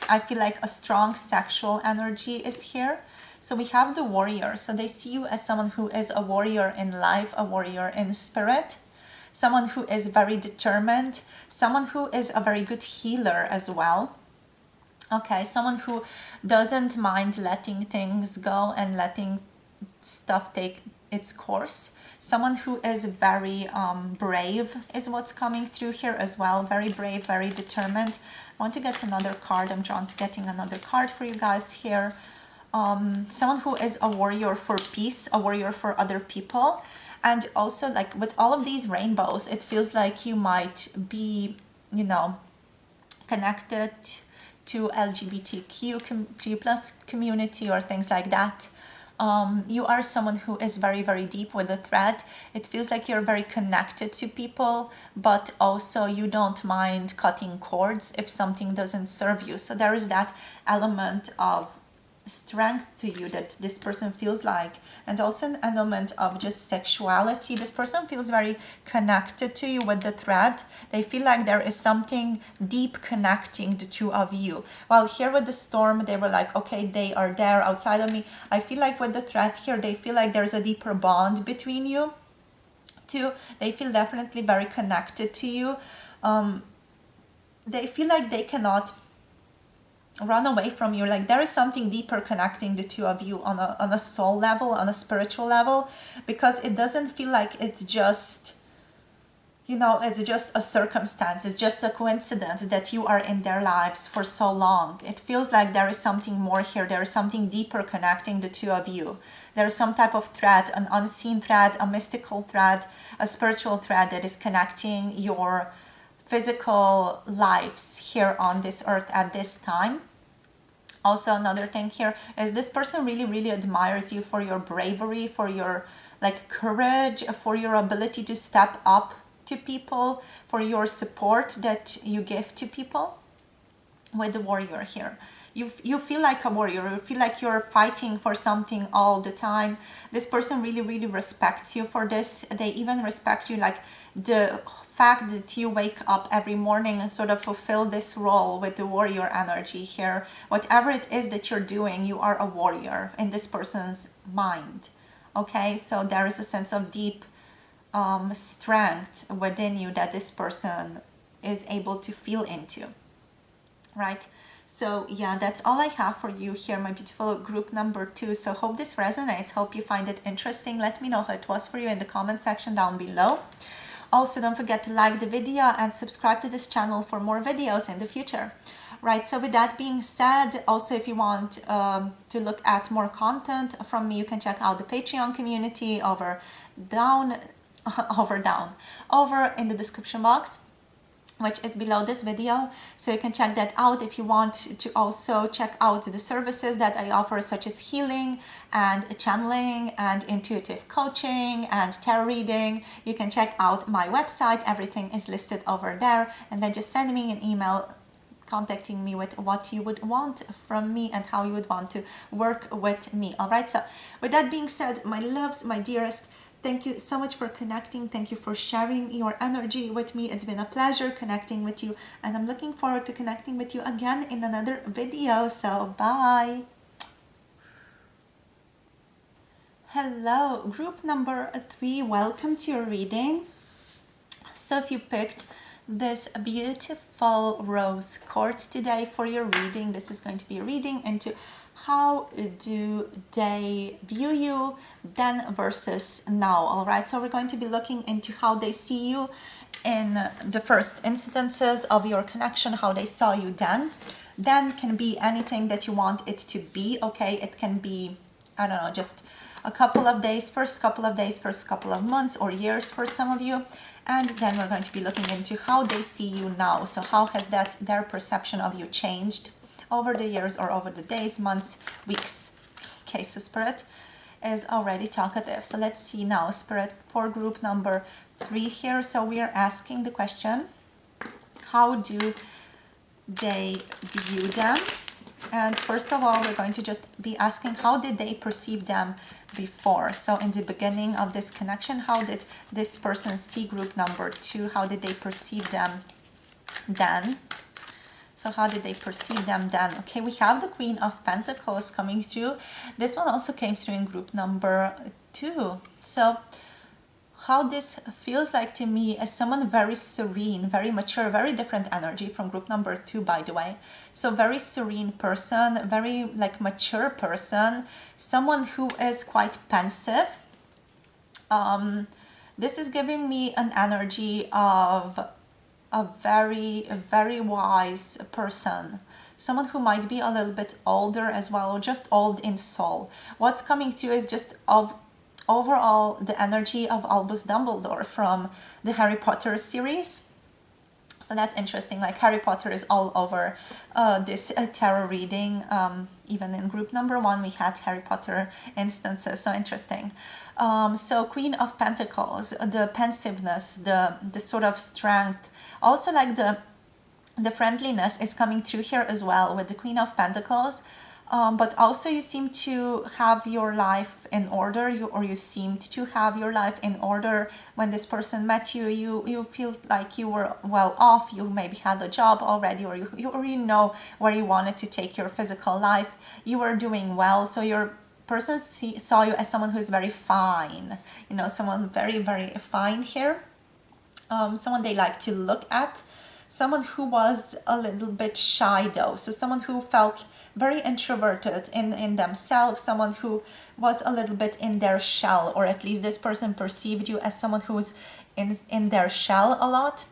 Speaker 1: I feel like a strong sexual energy is here. So we have the warrior. So they see you as someone who is a warrior in life, a warrior in spirit, someone who is very determined, someone who is a very good healer as well. Okay, someone who doesn't mind letting things go and letting stuff take its course. Someone who is very brave is what's coming through here as well. Very brave, very determined. I want to get another card. I'm drawn to getting another card for you guys here. Someone who is a warrior for peace, a warrior for other people. And also, like, with all of these rainbows, it feels like you might be, you know, connected to LGBTQ plus community or things like that. You are someone who is very, very deep with the thread. It feels like you're very connected to people, but also you don't mind cutting cords if something doesn't serve you. So there is that element of strength to you that this person feels like, and also an element of just sexuality. This person feels very connected to you with the thread. They feel like there is something deep connecting the two of you. While here with the storm, they were like, okay, they are there outside of me. I feel like with the thread here, they feel like there's a deeper bond between you two. They feel definitely very connected to you. They feel like they cannot run away from you. Like there is something deeper connecting the two of you on a soul level, on a spiritual level, because it doesn't feel like it's just, you know, it's just a circumstance, it's just a coincidence that you are in their lives for so long. It feels like there is something more here. There is something deeper connecting the two of you. There is some type of thread, an unseen thread, a mystical thread, a spiritual thread that is connecting your physical lives here on this earth at this time. Also, another thing here is this person really, really admires you for your bravery, for your like courage, for your ability to step up to people, for your support that you give to people. With the warrior here, you feel like a warrior. You feel like you're fighting for something all the time. This person really, really respects you for this. They even respect you, like the fact that you wake up every morning and sort of fulfill this role with the warrior energy here. Whatever it is that you're doing, you are a warrior in this person's mind. Okay, so there is a sense of deep strength within you that this person is able to feel into. Right, so yeah, that's all I have for you here, my beautiful group number 2. So hope this resonates, hope you find it interesting. Let me know how it was for you in the comment section down below. Also, don't forget to like the video and subscribe to this channel for more videos in the future. Right, so with that being said, also if you want to look at more content from me, you can check out the Patreon community over in the description box, which is below this video. So you can check that out. If you want to also check out the services that I offer, such as healing and channeling and intuitive coaching and tarot reading, you can check out my website. Everything is listed over there, and then just send me an email contacting me with what you would want from me and how you would want to work with me. All right, so with that being said, my loves, my dearest, thank you so much for connecting. Thank you for sharing your energy with me. It's been a pleasure connecting with you, and I'm looking forward to connecting with you again in another video. So bye. Hello, group number 3. Welcome to your reading. So if you picked this beautiful rose quartz today for your reading. This is going to be a reading into how do they view you then versus now. All right, so we're going to be looking into how they see you in the first instances of your connection, how they saw you then. Then can be anything that you want it to be. Okay, it can be, I don't know, just a couple of days, first couple of months or years for some of you. And then we're going to be looking into how they see you now. So how has their perception of you changed over the years or over the days, months, weeks. Okay, so Spirit is already talkative. So let's see now, Spirit, for group number 3 here. So we are asking the question, how do they view them? And first of all, we're going to just be asking, how did they perceive them before? So in the beginning of this connection, how did this person see group number 2? How did they perceive them then? So how did they perceive them then? Okay, we have the Queen of Pentacles coming through. This one also came through in group number 2. So how this feels like to me as someone very serene, very mature, very different energy from group number 2, by the way. So very serene person, very like mature person, someone who is quite pensive. This is giving me an energy of a very wise person. Someone who might be a little bit older as well, or just old in soul. What's coming through is just of overall the energy of Albus Dumbledore from the Harry Potter series. So that's interesting, like Harry Potter is all over this tarot reading. Even in group number 1 we had Harry Potter instances, so interesting. So Queen of Pentacles, the pensiveness, the sort of strength, also like the friendliness is coming through here as well with the Queen of Pentacles. But also you seem to have your life in order, you seemed to have your life in order when this person met you. You feel like you were well off, you maybe had a job already, or you already know where you wanted to take your physical life. You were doing well, so your person saw you as someone who is very fine, you know, someone very fine here. Someone they like to look at. Someone who was a little bit shy though, so someone who felt very introverted in themselves, someone who was a little bit in their shell, or at least this person perceived you as someone who's in their shell a lot.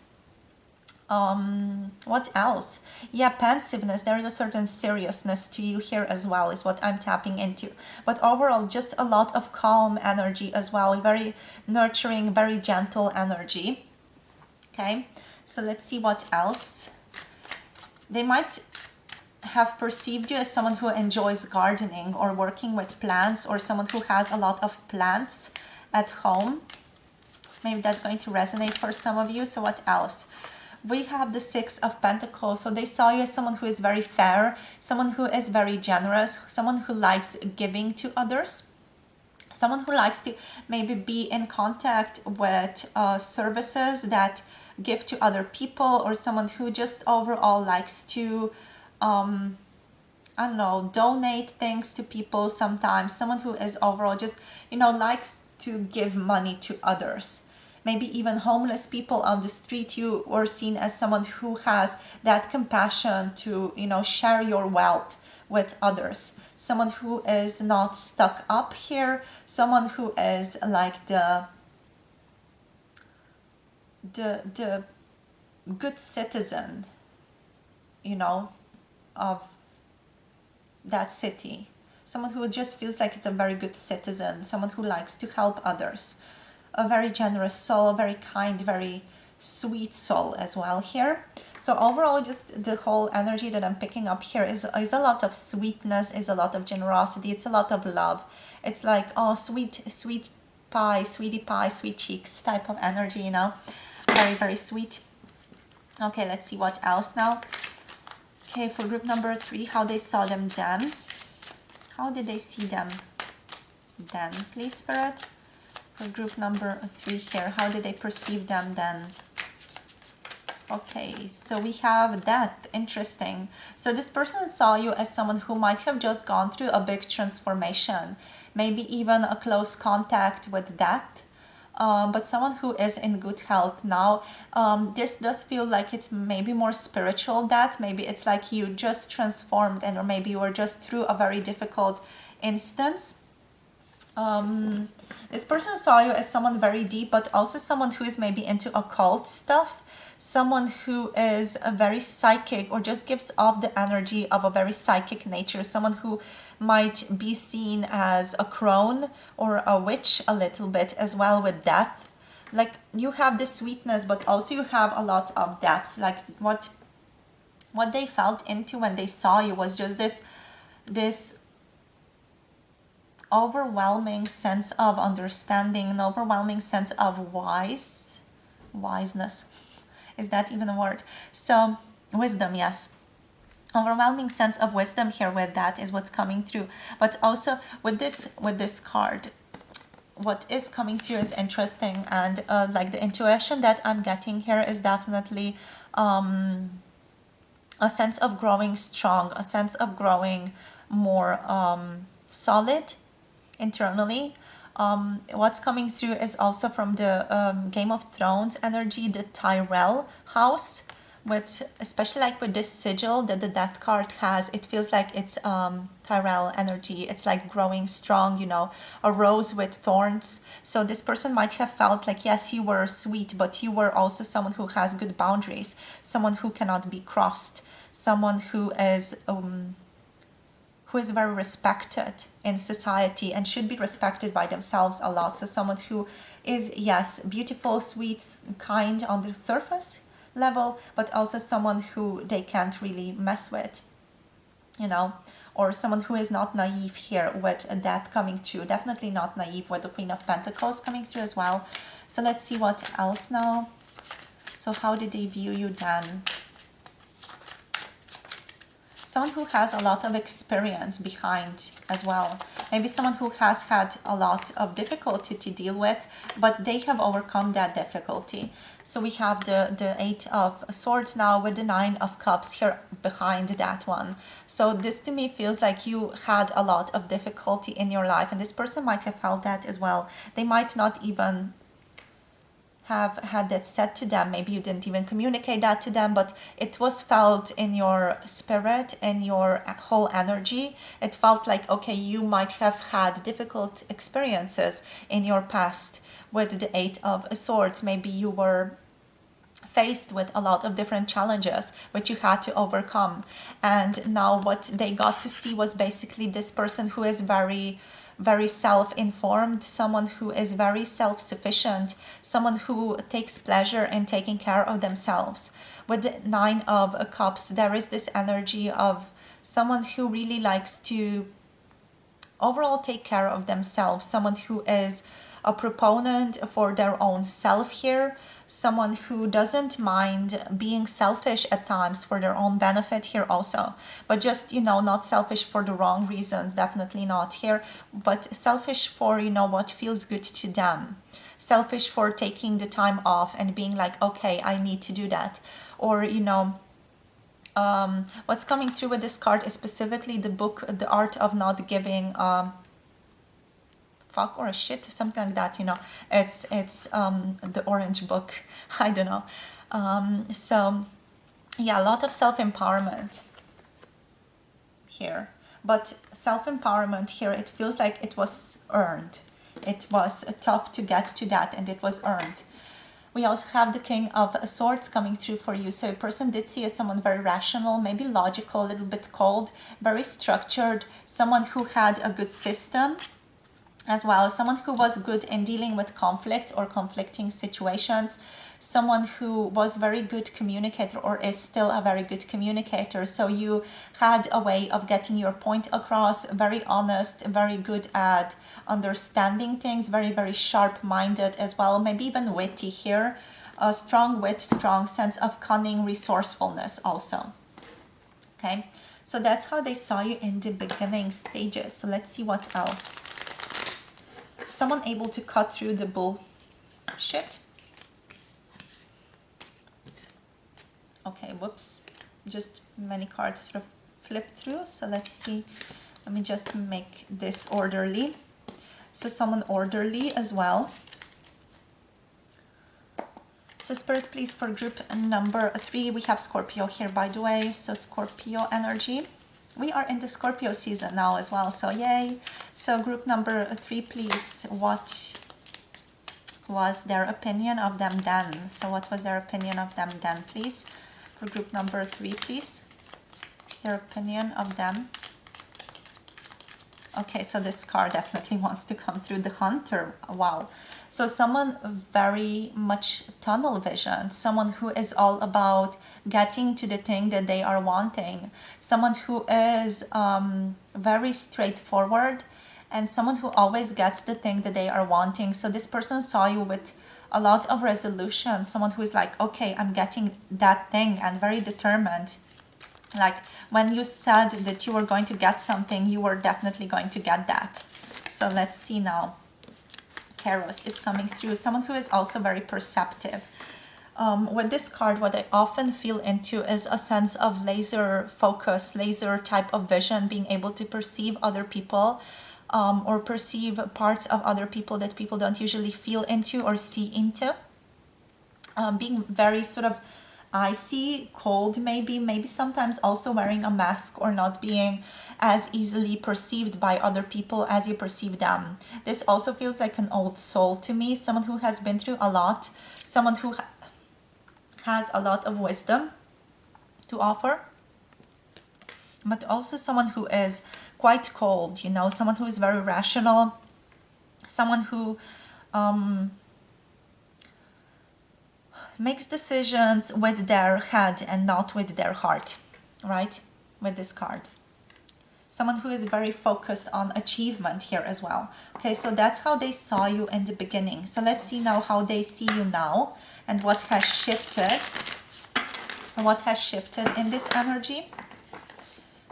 Speaker 1: What else? Yeah, pensiveness. There is a certain seriousness to you here as well, is what I'm tapping into. But overall, just a lot of calm energy as well, very nurturing, very gentle energy. Okay. So let's see what else. They might have perceived you as someone who enjoys gardening or working with plants, or someone who has a lot of plants at home. Maybe that's going to resonate for some of you. So what else? We have the Six of Pentacles. So they saw you as someone who is very fair, someone who is very generous, someone who likes giving to others. Someone who likes to maybe be in contact with services that give to other people, or someone who just overall likes to I don't know, donate things to people sometimes. Someone who is overall just, you know, likes to give money to others. Maybe even homeless people on the street, you are seen as someone who has that compassion to, you know, share your wealth with others. Someone who is not stuck up here. Someone who is like the good citizen, you know, of that city. Someone who just feels like it's a very good citizen, someone who likes to help others. A very generous soul, a very kind, very sweet soul as well here. So overall, just the whole energy that I'm picking up here is a lot of sweetness, is a lot of generosity, it's a lot of love. It's like, oh, sweet pie, sweetie pie, sweet cheeks type of energy, you know. Very sweet. Okay, let's see what else now. Okay, for group number 3, how they saw them then. How did they see them then? Please, Spirit. For group number 3 here, how did they perceive them then? Okay, so we have death. Interesting. So this person saw you as someone who might have just gone through a big transformation. Maybe even a close contact with death. but someone who is in good health now. This does feel like it's maybe more spiritual, that maybe it's like you just transformed, and or maybe you were just through a very difficult instance. This person saw you as someone very deep, but also someone who is maybe into occult stuff, someone who is a very psychic or just gives off the energy of a very psychic nature, someone who might be seen as a crone or a witch a little bit as well with death. Like you have this sweetness, but also you have a lot of depth. Like what they felt into when they saw you was just this overwhelming sense of understanding, an overwhelming sense of wiseness. Is that even a word? So wisdom, yes. Overwhelming sense of wisdom here with that is what's coming through. But also with this card, what is coming through is interesting, and like the intuition that I'm getting here is definitely a sense of growing strong, a sense of growing more solid internally. What's coming through is also from the Game of Thrones energy, the Tyrell house, with especially like with this sigil that the death card has. It feels like it's Tyrell energy. It's like growing strong, you know, a rose with thorns. So this person might have felt like, yes, you were sweet, but you were also someone who has good boundaries, someone who cannot be crossed, someone who is very respected in society and should be respected by themselves a lot. So someone who is, yes, beautiful, sweet, kind on the surface level, but also someone who they can't really mess with, you know, or someone who is not naive here with that coming through. Definitely not naive with the Queen of Pentacles coming through as well. So let's see what else now. So how did they view you then? Someone who has a lot of experience behind as well. Maybe someone who has had a lot of difficulty to deal with, but they have overcome that difficulty. So we have the Eight of Swords now with the Nine of Cups here behind that one. So this to me feels like you had a lot of difficulty in your life, and this person might have felt that as well. They might not even have had that said to them. Maybe you didn't even communicate that to them, but it was felt in your spirit, in your whole energy. It felt like, okay, you might have had difficult experiences in your past with the Eight of Swords. Maybe you were faced with a lot of different challenges which you had to overcome, and now what they got to see was basically this person who is very self-informed, someone who is very self-sufficient, someone who takes pleasure in taking care of themselves. With the Nine of Cups, there is this energy of someone who really likes to overall take care of themselves, someone who is a proponent for their own self here, someone who doesn't mind being selfish at times for their own benefit here also, but just, you know, not selfish for the wrong reasons, definitely not here, but selfish for, you know, what feels good to them, selfish for taking the time off and being like, okay, I need to do that. Or, you know, what's coming through with this card is specifically the book, The Art of Not Giving fuck or a shit, something like that, you know. It's the orange book. I don't know. So yeah, a lot of self-empowerment here, but self-empowerment here, it feels like it was earned. It was tough to get to that, and it was earned. We also have the King of Swords coming through for you. So a person did see as someone very rational, maybe logical, a little bit cold, very structured, someone who had a good system as well, someone who was good in dealing with conflict or conflicting situations, someone who was very good communicator or is still a very good communicator. So you had a way of getting your point across, very honest, very good at understanding things, very sharp-minded as well, maybe even witty here, a strong wit, strong sense of cunning, resourcefulness also. Okay, so that's how they saw you in the beginning stages. So let's see what else. Someone able to cut through the bullshit. Okay, whoops. Just many cards sort of flip through. So let's see. Let me just make this orderly. So someone orderly as well. So Spirit, please, for group number 3, we have Scorpio here, by the way. So Scorpio energy. We are in the Scorpio season now as well, so yay. So group number 3, please, what was their opinion of them then? So what was their opinion of them then, please? For group number 3, please, their opinion of them. Okay, so this card definitely wants to come through, the Hunter. Wow. So someone very much tunnel vision, someone who is all about getting to the thing that they are wanting, someone who is very straightforward, and someone who always gets the thing that they are wanting. So this person saw you with a lot of resolution, someone who is like, okay, I'm getting that thing, and very determined. Like when you said that you were going to get something, you were definitely going to get that. So let's see now. Keros is coming through. Someone who is also very perceptive. With this card, what I often feel into is a sense of laser focus, laser type of vision, being able to perceive other people or perceive parts of other people that people don't usually feel into or see into. Being very sort of icy, cold, maybe sometimes also wearing a mask, or not being as easily perceived by other people as you perceive them. This also feels like an old soul to me, someone who has been through a lot, someone who has a lot of wisdom to offer, but also someone who is quite cold, you know, someone who is very rational, someone who makes decisions with their head and not with their heart, right? With this card. Someone who is very focused on achievement here as well. Okay, so that's how they saw you in the beginning. So let's see now how they see you now and what has shifted. So what has shifted in this energy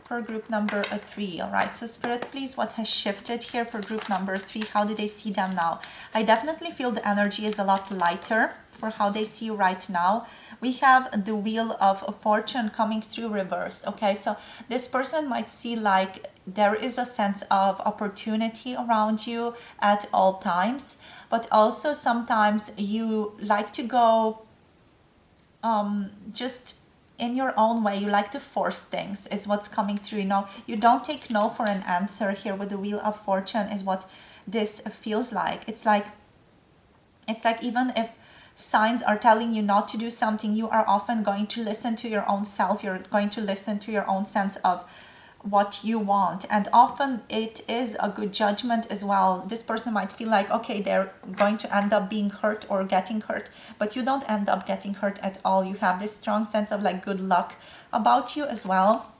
Speaker 1: for group number 3, all right? So Spirit, please, what has shifted here for group number 3? How do they see them now? I definitely feel the energy is a lot lighter for how they see you right now. We have the Wheel of Fortune coming through reversed, okay? So this person might see like there is a sense of opportunity around you at all times, but also sometimes you like to go just in your own way. You like to force things is what's coming through. You know, you don't take no for an answer here with the Wheel of Fortune is what this feels like. It's like even if signs are telling you not to do something, you are often going to listen to your own self. You're going to listen to your own sense of what you want, and often it is a good judgment as well. This person might feel like, okay, they're going to end up being hurt or getting hurt, but you don't end up getting hurt at all. You have this strong sense of like good luck about you as well,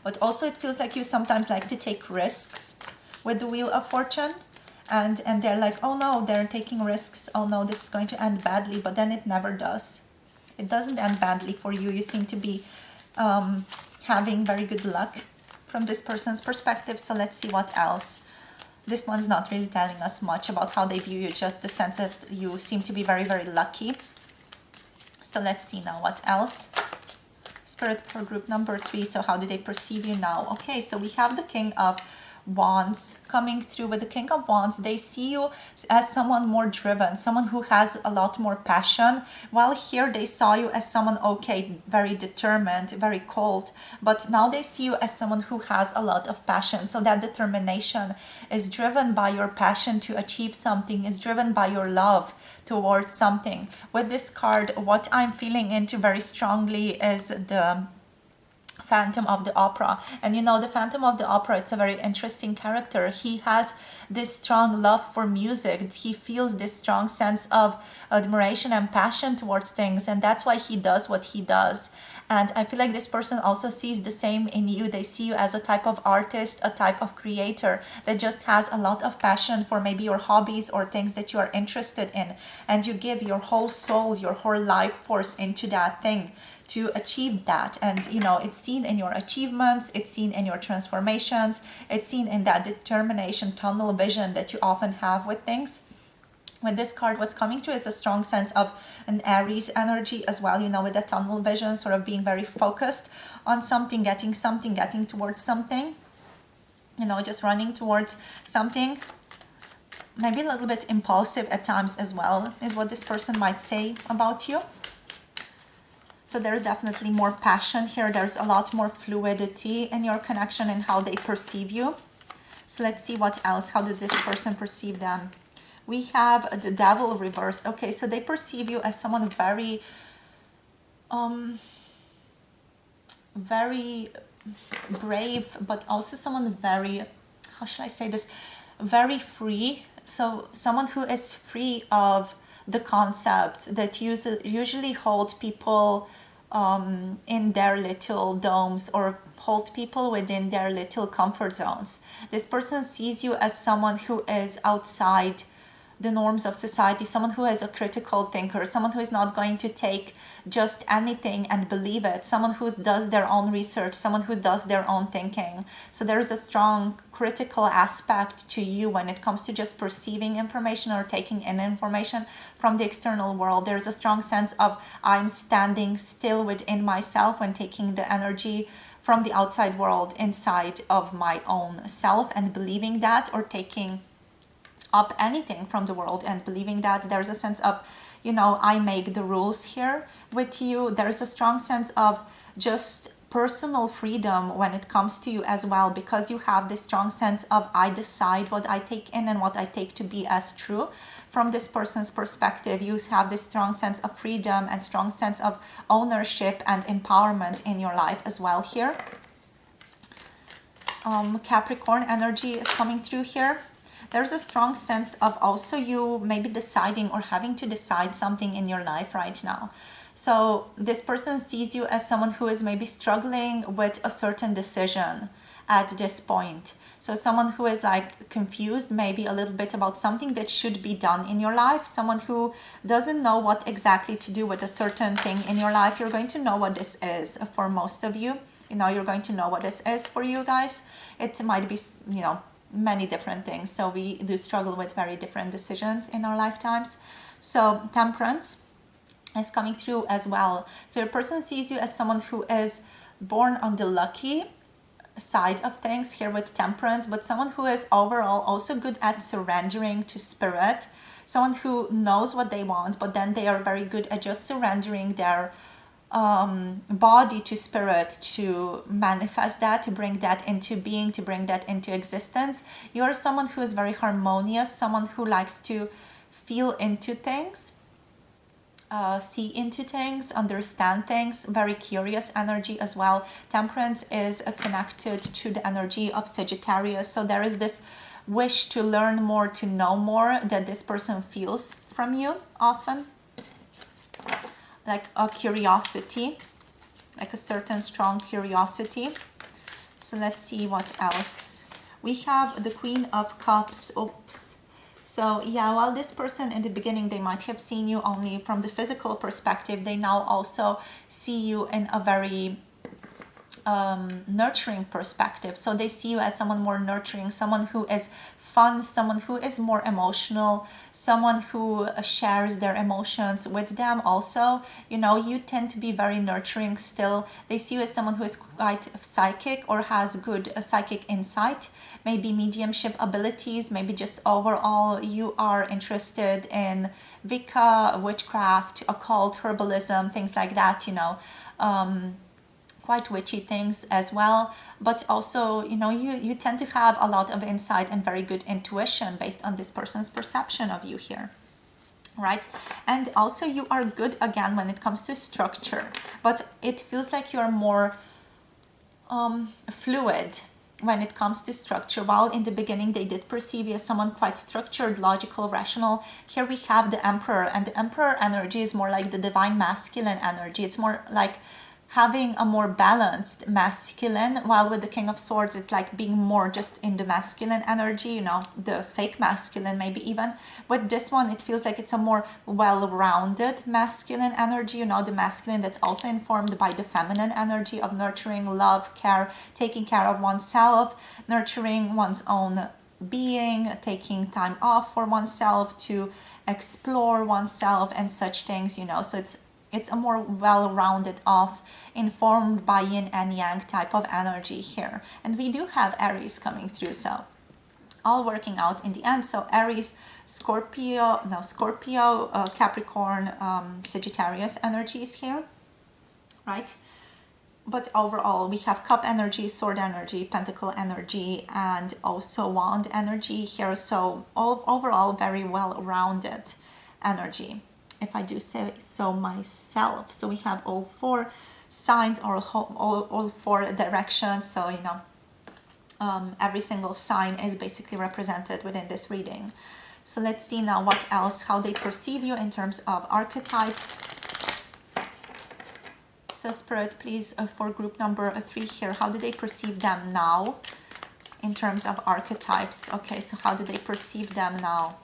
Speaker 1: but also it feels like you sometimes like to take risks with the Wheel of Fortune, and they're like, oh no, they're taking risks, oh no, this is going to end badly, but then it never does. It doesn't end badly for you. You seem to be having very good luck from this person's perspective. So let's see what else. This one's not really telling us much about how they view you, just the sense that you seem to be very, very lucky. So let's see now what else. Spirit, for group number 3, so how do they perceive you now? Okay, so we have the King of Wands coming through. With the King of Wands, they see you as someone more driven, someone who has a lot more passion, while here they saw you as someone, okay, very determined, very cold, but now they see you as someone who has a lot of passion. So that determination is driven by your passion to achieve something, is driven by your love towards something. With this card, what I'm feeling into very strongly is the Phantom of the Opera. And you know, the Phantom of the Opera, it's a very interesting character. He has this strong love for music. He feels this strong sense of admiration and passion towards things, and that's why he does what he does. And I feel like this person also sees the same in you. They see you as a type of artist, a type of creator that just has a lot of passion for maybe your hobbies or things that you are interested in, and you give your whole soul, your whole life force into that thing to achieve that. And you know, it's seen in your achievements, it's seen in your transformations, it's seen in that determination, tunnel vision that you often have with things. With this card, what's coming through is a strong sense of an Aries energy as well, you know, with the tunnel vision, sort of being very focused on something, getting towards something, you know, just running towards something. maybe a little bit impulsive at times as well, is what this person might say about you. So there's definitely more passion here. There's a lot more fluidity in your connection and how they perceive you. So let's see what else. How does this person perceive them? We have the devil reversed. Okay, so they perceive you as someone very, very brave, but also someone very, how should I say this? Very free. So someone who is free of the concept that usually hold people in their little domes or hold people within their little comfort zones. This person sees you as someone who is outside the norms of society, someone who is a critical thinker, someone who is not going to take just anything and believe it, someone who does their own research, someone who does their own thinking. So there is a strong critical aspect to you when it comes to just perceiving information or taking in information from the external world. There's a strong sense of I'm standing still within myself when taking the energy from the outside world inside of my own self and believing that, or taking up anything from the world and believing that. There's a sense of, I make the rules here with you. There's a strong sense of just personal freedom when it comes to you as well, because you have this strong sense of I decide what I take in and what I take to be as true. From this person's perspective, you have this strong sense of freedom and strong sense of ownership and empowerment in your life as well here. Capricorn energy is coming through here. There's a strong sense of also you maybe deciding or having to decide something in your life right now. So this person sees you as someone who is maybe struggling with a certain decision at this point. So someone who is like confused maybe a little bit about something that should be done in your life. Someone who doesn't know what exactly to do with a certain thing in your life. You're going to know what this is for most of you. You're going to know what this is for you guys. It might be, many different things. So we do struggle with very different decisions in our lifetimes. So Temperance is coming through as well. So your person sees you as someone who is born on the lucky side of things here with Temperance, but someone who is overall also good at surrendering to spirit. Someone who knows what they want, but then they are very good at just surrendering their body to spirit to manifest that, to bring that into being, to bring that into existence. You're someone who is very harmonious, someone who likes to feel into things, see into things, understand things, very curious energy as well. Temperance is connected to the energy of Sagittarius. So there is this wish to learn more, to know more that this person feels from you often. Like a curiosity, like a certain strong curiosity. So let's see what else. We have the Queen of Cups. Oops. So yeah, while this person in the beginning, they might have seen you only from the physical perspective, they now also see you in a very nurturing perspective. So they see you as someone more nurturing, someone who is fun, someone who is more emotional, someone who shares their emotions with them also. You tend to be very nurturing still. They see you as someone who is quite psychic or has good psychic insight, maybe mediumship abilities, maybe just overall you are interested in Wicca, witchcraft, occult, herbalism, things like that, quite witchy things as well. But also, you tend to have a lot of insight and very good intuition based on this person's perception of you here, right? And also you are good again when it comes to structure, but it feels like you're more fluid when it comes to structure. While in the beginning they did perceive you as someone quite structured, logical, rational, here we have the Emperor, and the Emperor energy is more like the divine masculine energy. It's more like having a more balanced masculine, while with the King of Swords it's like being more just in the masculine energy, the fake masculine maybe even. With this one it feels like it's a more well-rounded masculine energy, the masculine that's also informed by the feminine energy of nurturing, love, care, taking care of oneself, nurturing one's own being, taking time off for oneself to explore oneself and such things, so it's a more well-rounded off, informed by yin and yang type of energy here. And we do have Aries coming through, so all working out in the end. So Aries, Scorpio, Capricorn, Sagittarius energies here, right? But overall, we have cup energy, sword energy, pentacle energy, and also wand energy here. So overall, very well-rounded energy, if I do say so myself. So we have all four signs, or all four directions. So, you know, every single sign is basically represented within this reading. So let's see now what else, how they perceive you in terms of archetypes. So Spirit, please, for group number 3 here, how do they perceive them now in terms of archetypes? Okay, so how do they perceive them now?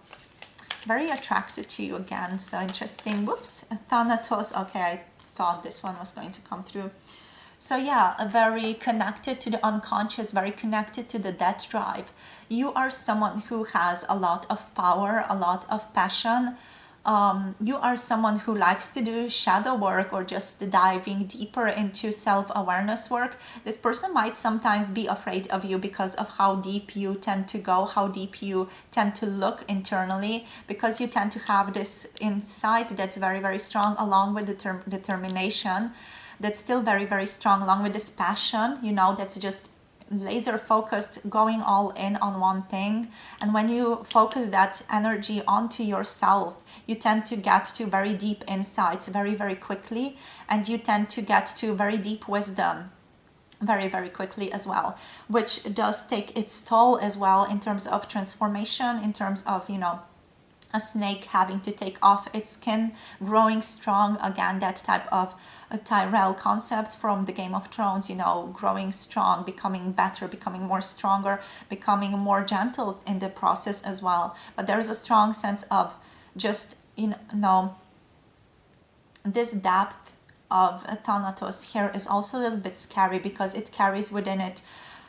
Speaker 1: Very attracted to you again, so interesting. Whoops, Thanatos. Okay, I thought this one was going to come through. So yeah, very connected to the unconscious, very connected to the death drive. You are someone who has a lot of power, a lot of passion. You are someone who likes to do shadow work, or just diving deeper into self-awareness work. This person might sometimes be afraid of you because of how deep you tend to go, how deep you tend to look internally, because you tend to have this insight that's very, very strong, along with determination that's still very, very strong, along with this passion, you know, that's just laser focused, going all in on one thing. And when you focus that energy onto yourself, you tend to get to very deep insights very, very quickly, and you tend to get to very deep wisdom very, very quickly as well, which does take its toll as well in terms of transformation, in terms of, you know, a snake having to take off its skin, growing strong. Again, that type of a Tyrell concept from the Game of Thrones, you know, growing strong, becoming better, becoming more stronger, becoming more gentle in the process as well. But there is a strong sense of just, you know, this depth of Thanatos here is also a little bit scary, because it carries within it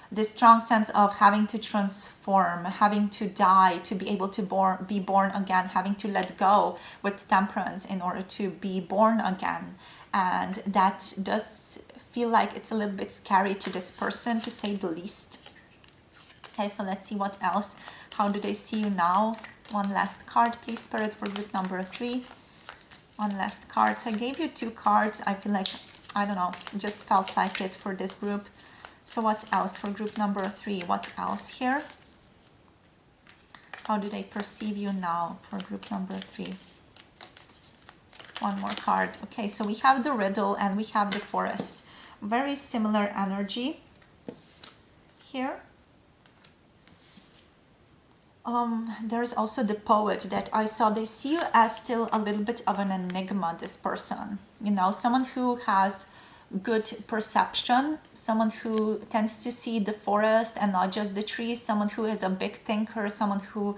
Speaker 1: this strong sense of having to transform, having to die to be able to be born again, having to let go with temperance in order to be born again. And that does feel like it's a little bit scary to this person, to say the least. Okay, so let's see what else. How do they see you now? One last card, please, Spirit, for group number 3. One last card. So I gave you 2 cards. I feel like, I don't know, just felt like it for this group. So what else for group number 3? What else here? How do they perceive you now for group number 3? One more card. Okay, so we have the riddle and we have the forest. Very similar energy here. There's also the poet that I saw. They see you as still a little bit of an enigma, this person. You know, someone who has good perception, someone who tends to see the forest and not just the trees, someone who is a big thinker, someone who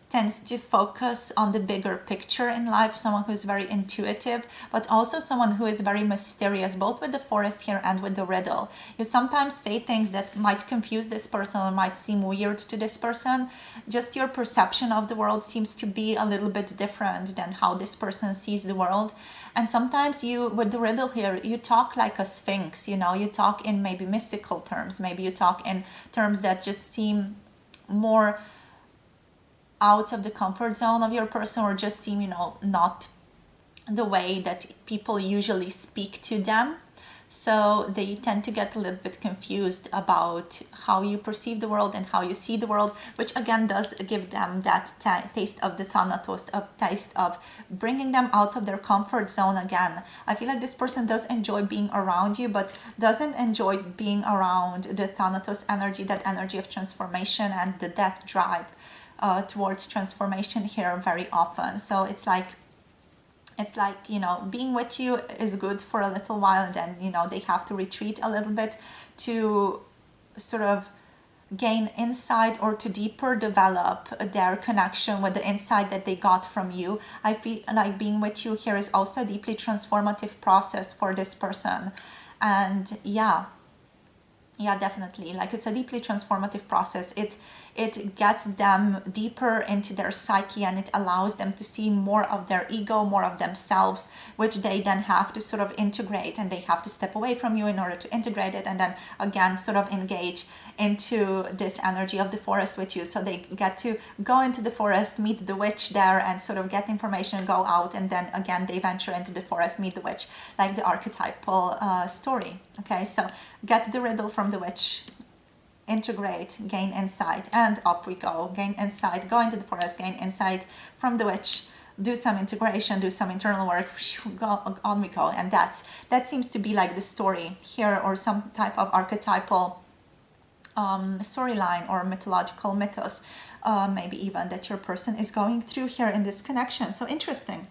Speaker 1: tends to focus on the bigger picture in life, someone who is very intuitive, but also someone who is very mysterious, both with the forest here and with the riddle. You sometimes say things that might confuse this person or might seem weird to this person. Just your perception of the world seems to be a little bit different than how this person sees the world. And sometimes you, with the riddle here, you talk like a sphinx, you know, you talk in maybe mystical terms, maybe you talk in terms that just seem more out of the comfort zone of your person, or just seem, you know, not the way that people usually speak to them. So they tend to get a little bit confused about how you perceive the world and how you see the world, which again does give them that taste of the Thanatos, a taste of bringing them out of their comfort zone again. I feel like this person does enjoy being around you, but doesn't enjoy being around the Thanatos energy, that energy of transformation and the death drive towards transformation here very often. So it's like, you know, being with you is good for a little while, and then, you know, they have to retreat a little bit to sort of gain insight or to deeper develop their connection with the insight that they got from you. I feel like being with you here is also a deeply transformative process for this person. And yeah, definitely, like, it's a deeply transformative process. it gets them deeper into their psyche, and it allows them to see more of their ego, more of themselves, which they then have to sort of integrate, and they have to step away from you in order to integrate it, and then again sort of engage into this energy of the forest with you. So they get to go into the forest, meet the witch there, and sort of get information, go out, and then again they venture into the forest, meet the witch, like the archetypal story. Okay, so get the riddle from the witch, integrate, gain insight, and up we go. Gain insight, go into the forest, gain insight from the witch, do some integration, do some internal work, go on we go. And that seems to be like the story here, or some type of archetypal storyline or mythological mythos, maybe even that your person is going through here in this connection. So interesting.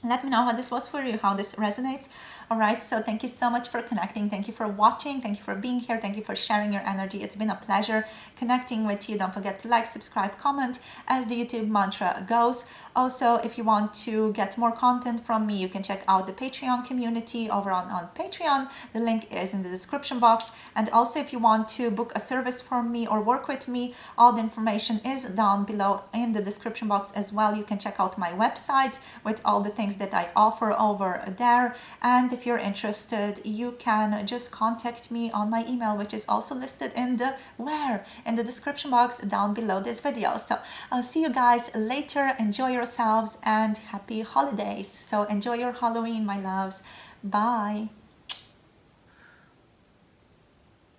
Speaker 1: Let me know how this was for you, how this resonates. All right, so thank you so much for connecting. Thank you for watching. Thank you for being here. Thank you for sharing your energy. It's been a pleasure connecting with you. Don't forget to like, subscribe, comment, as the YouTube mantra goes. Also, if you want to get more content from me, you can check out the Patreon community over on Patreon. The link is in the description box. And also, if you want to book a service from me or work with me, all the information is down below in the description box as well. You can check out my website with all the things that I offer over there. And if you're interested, you can just contact me on my email, which is also listed in the description box down below this video. So I'll see you guys later. Enjoy yourselves and happy holidays. So enjoy your Halloween, my loves. Bye.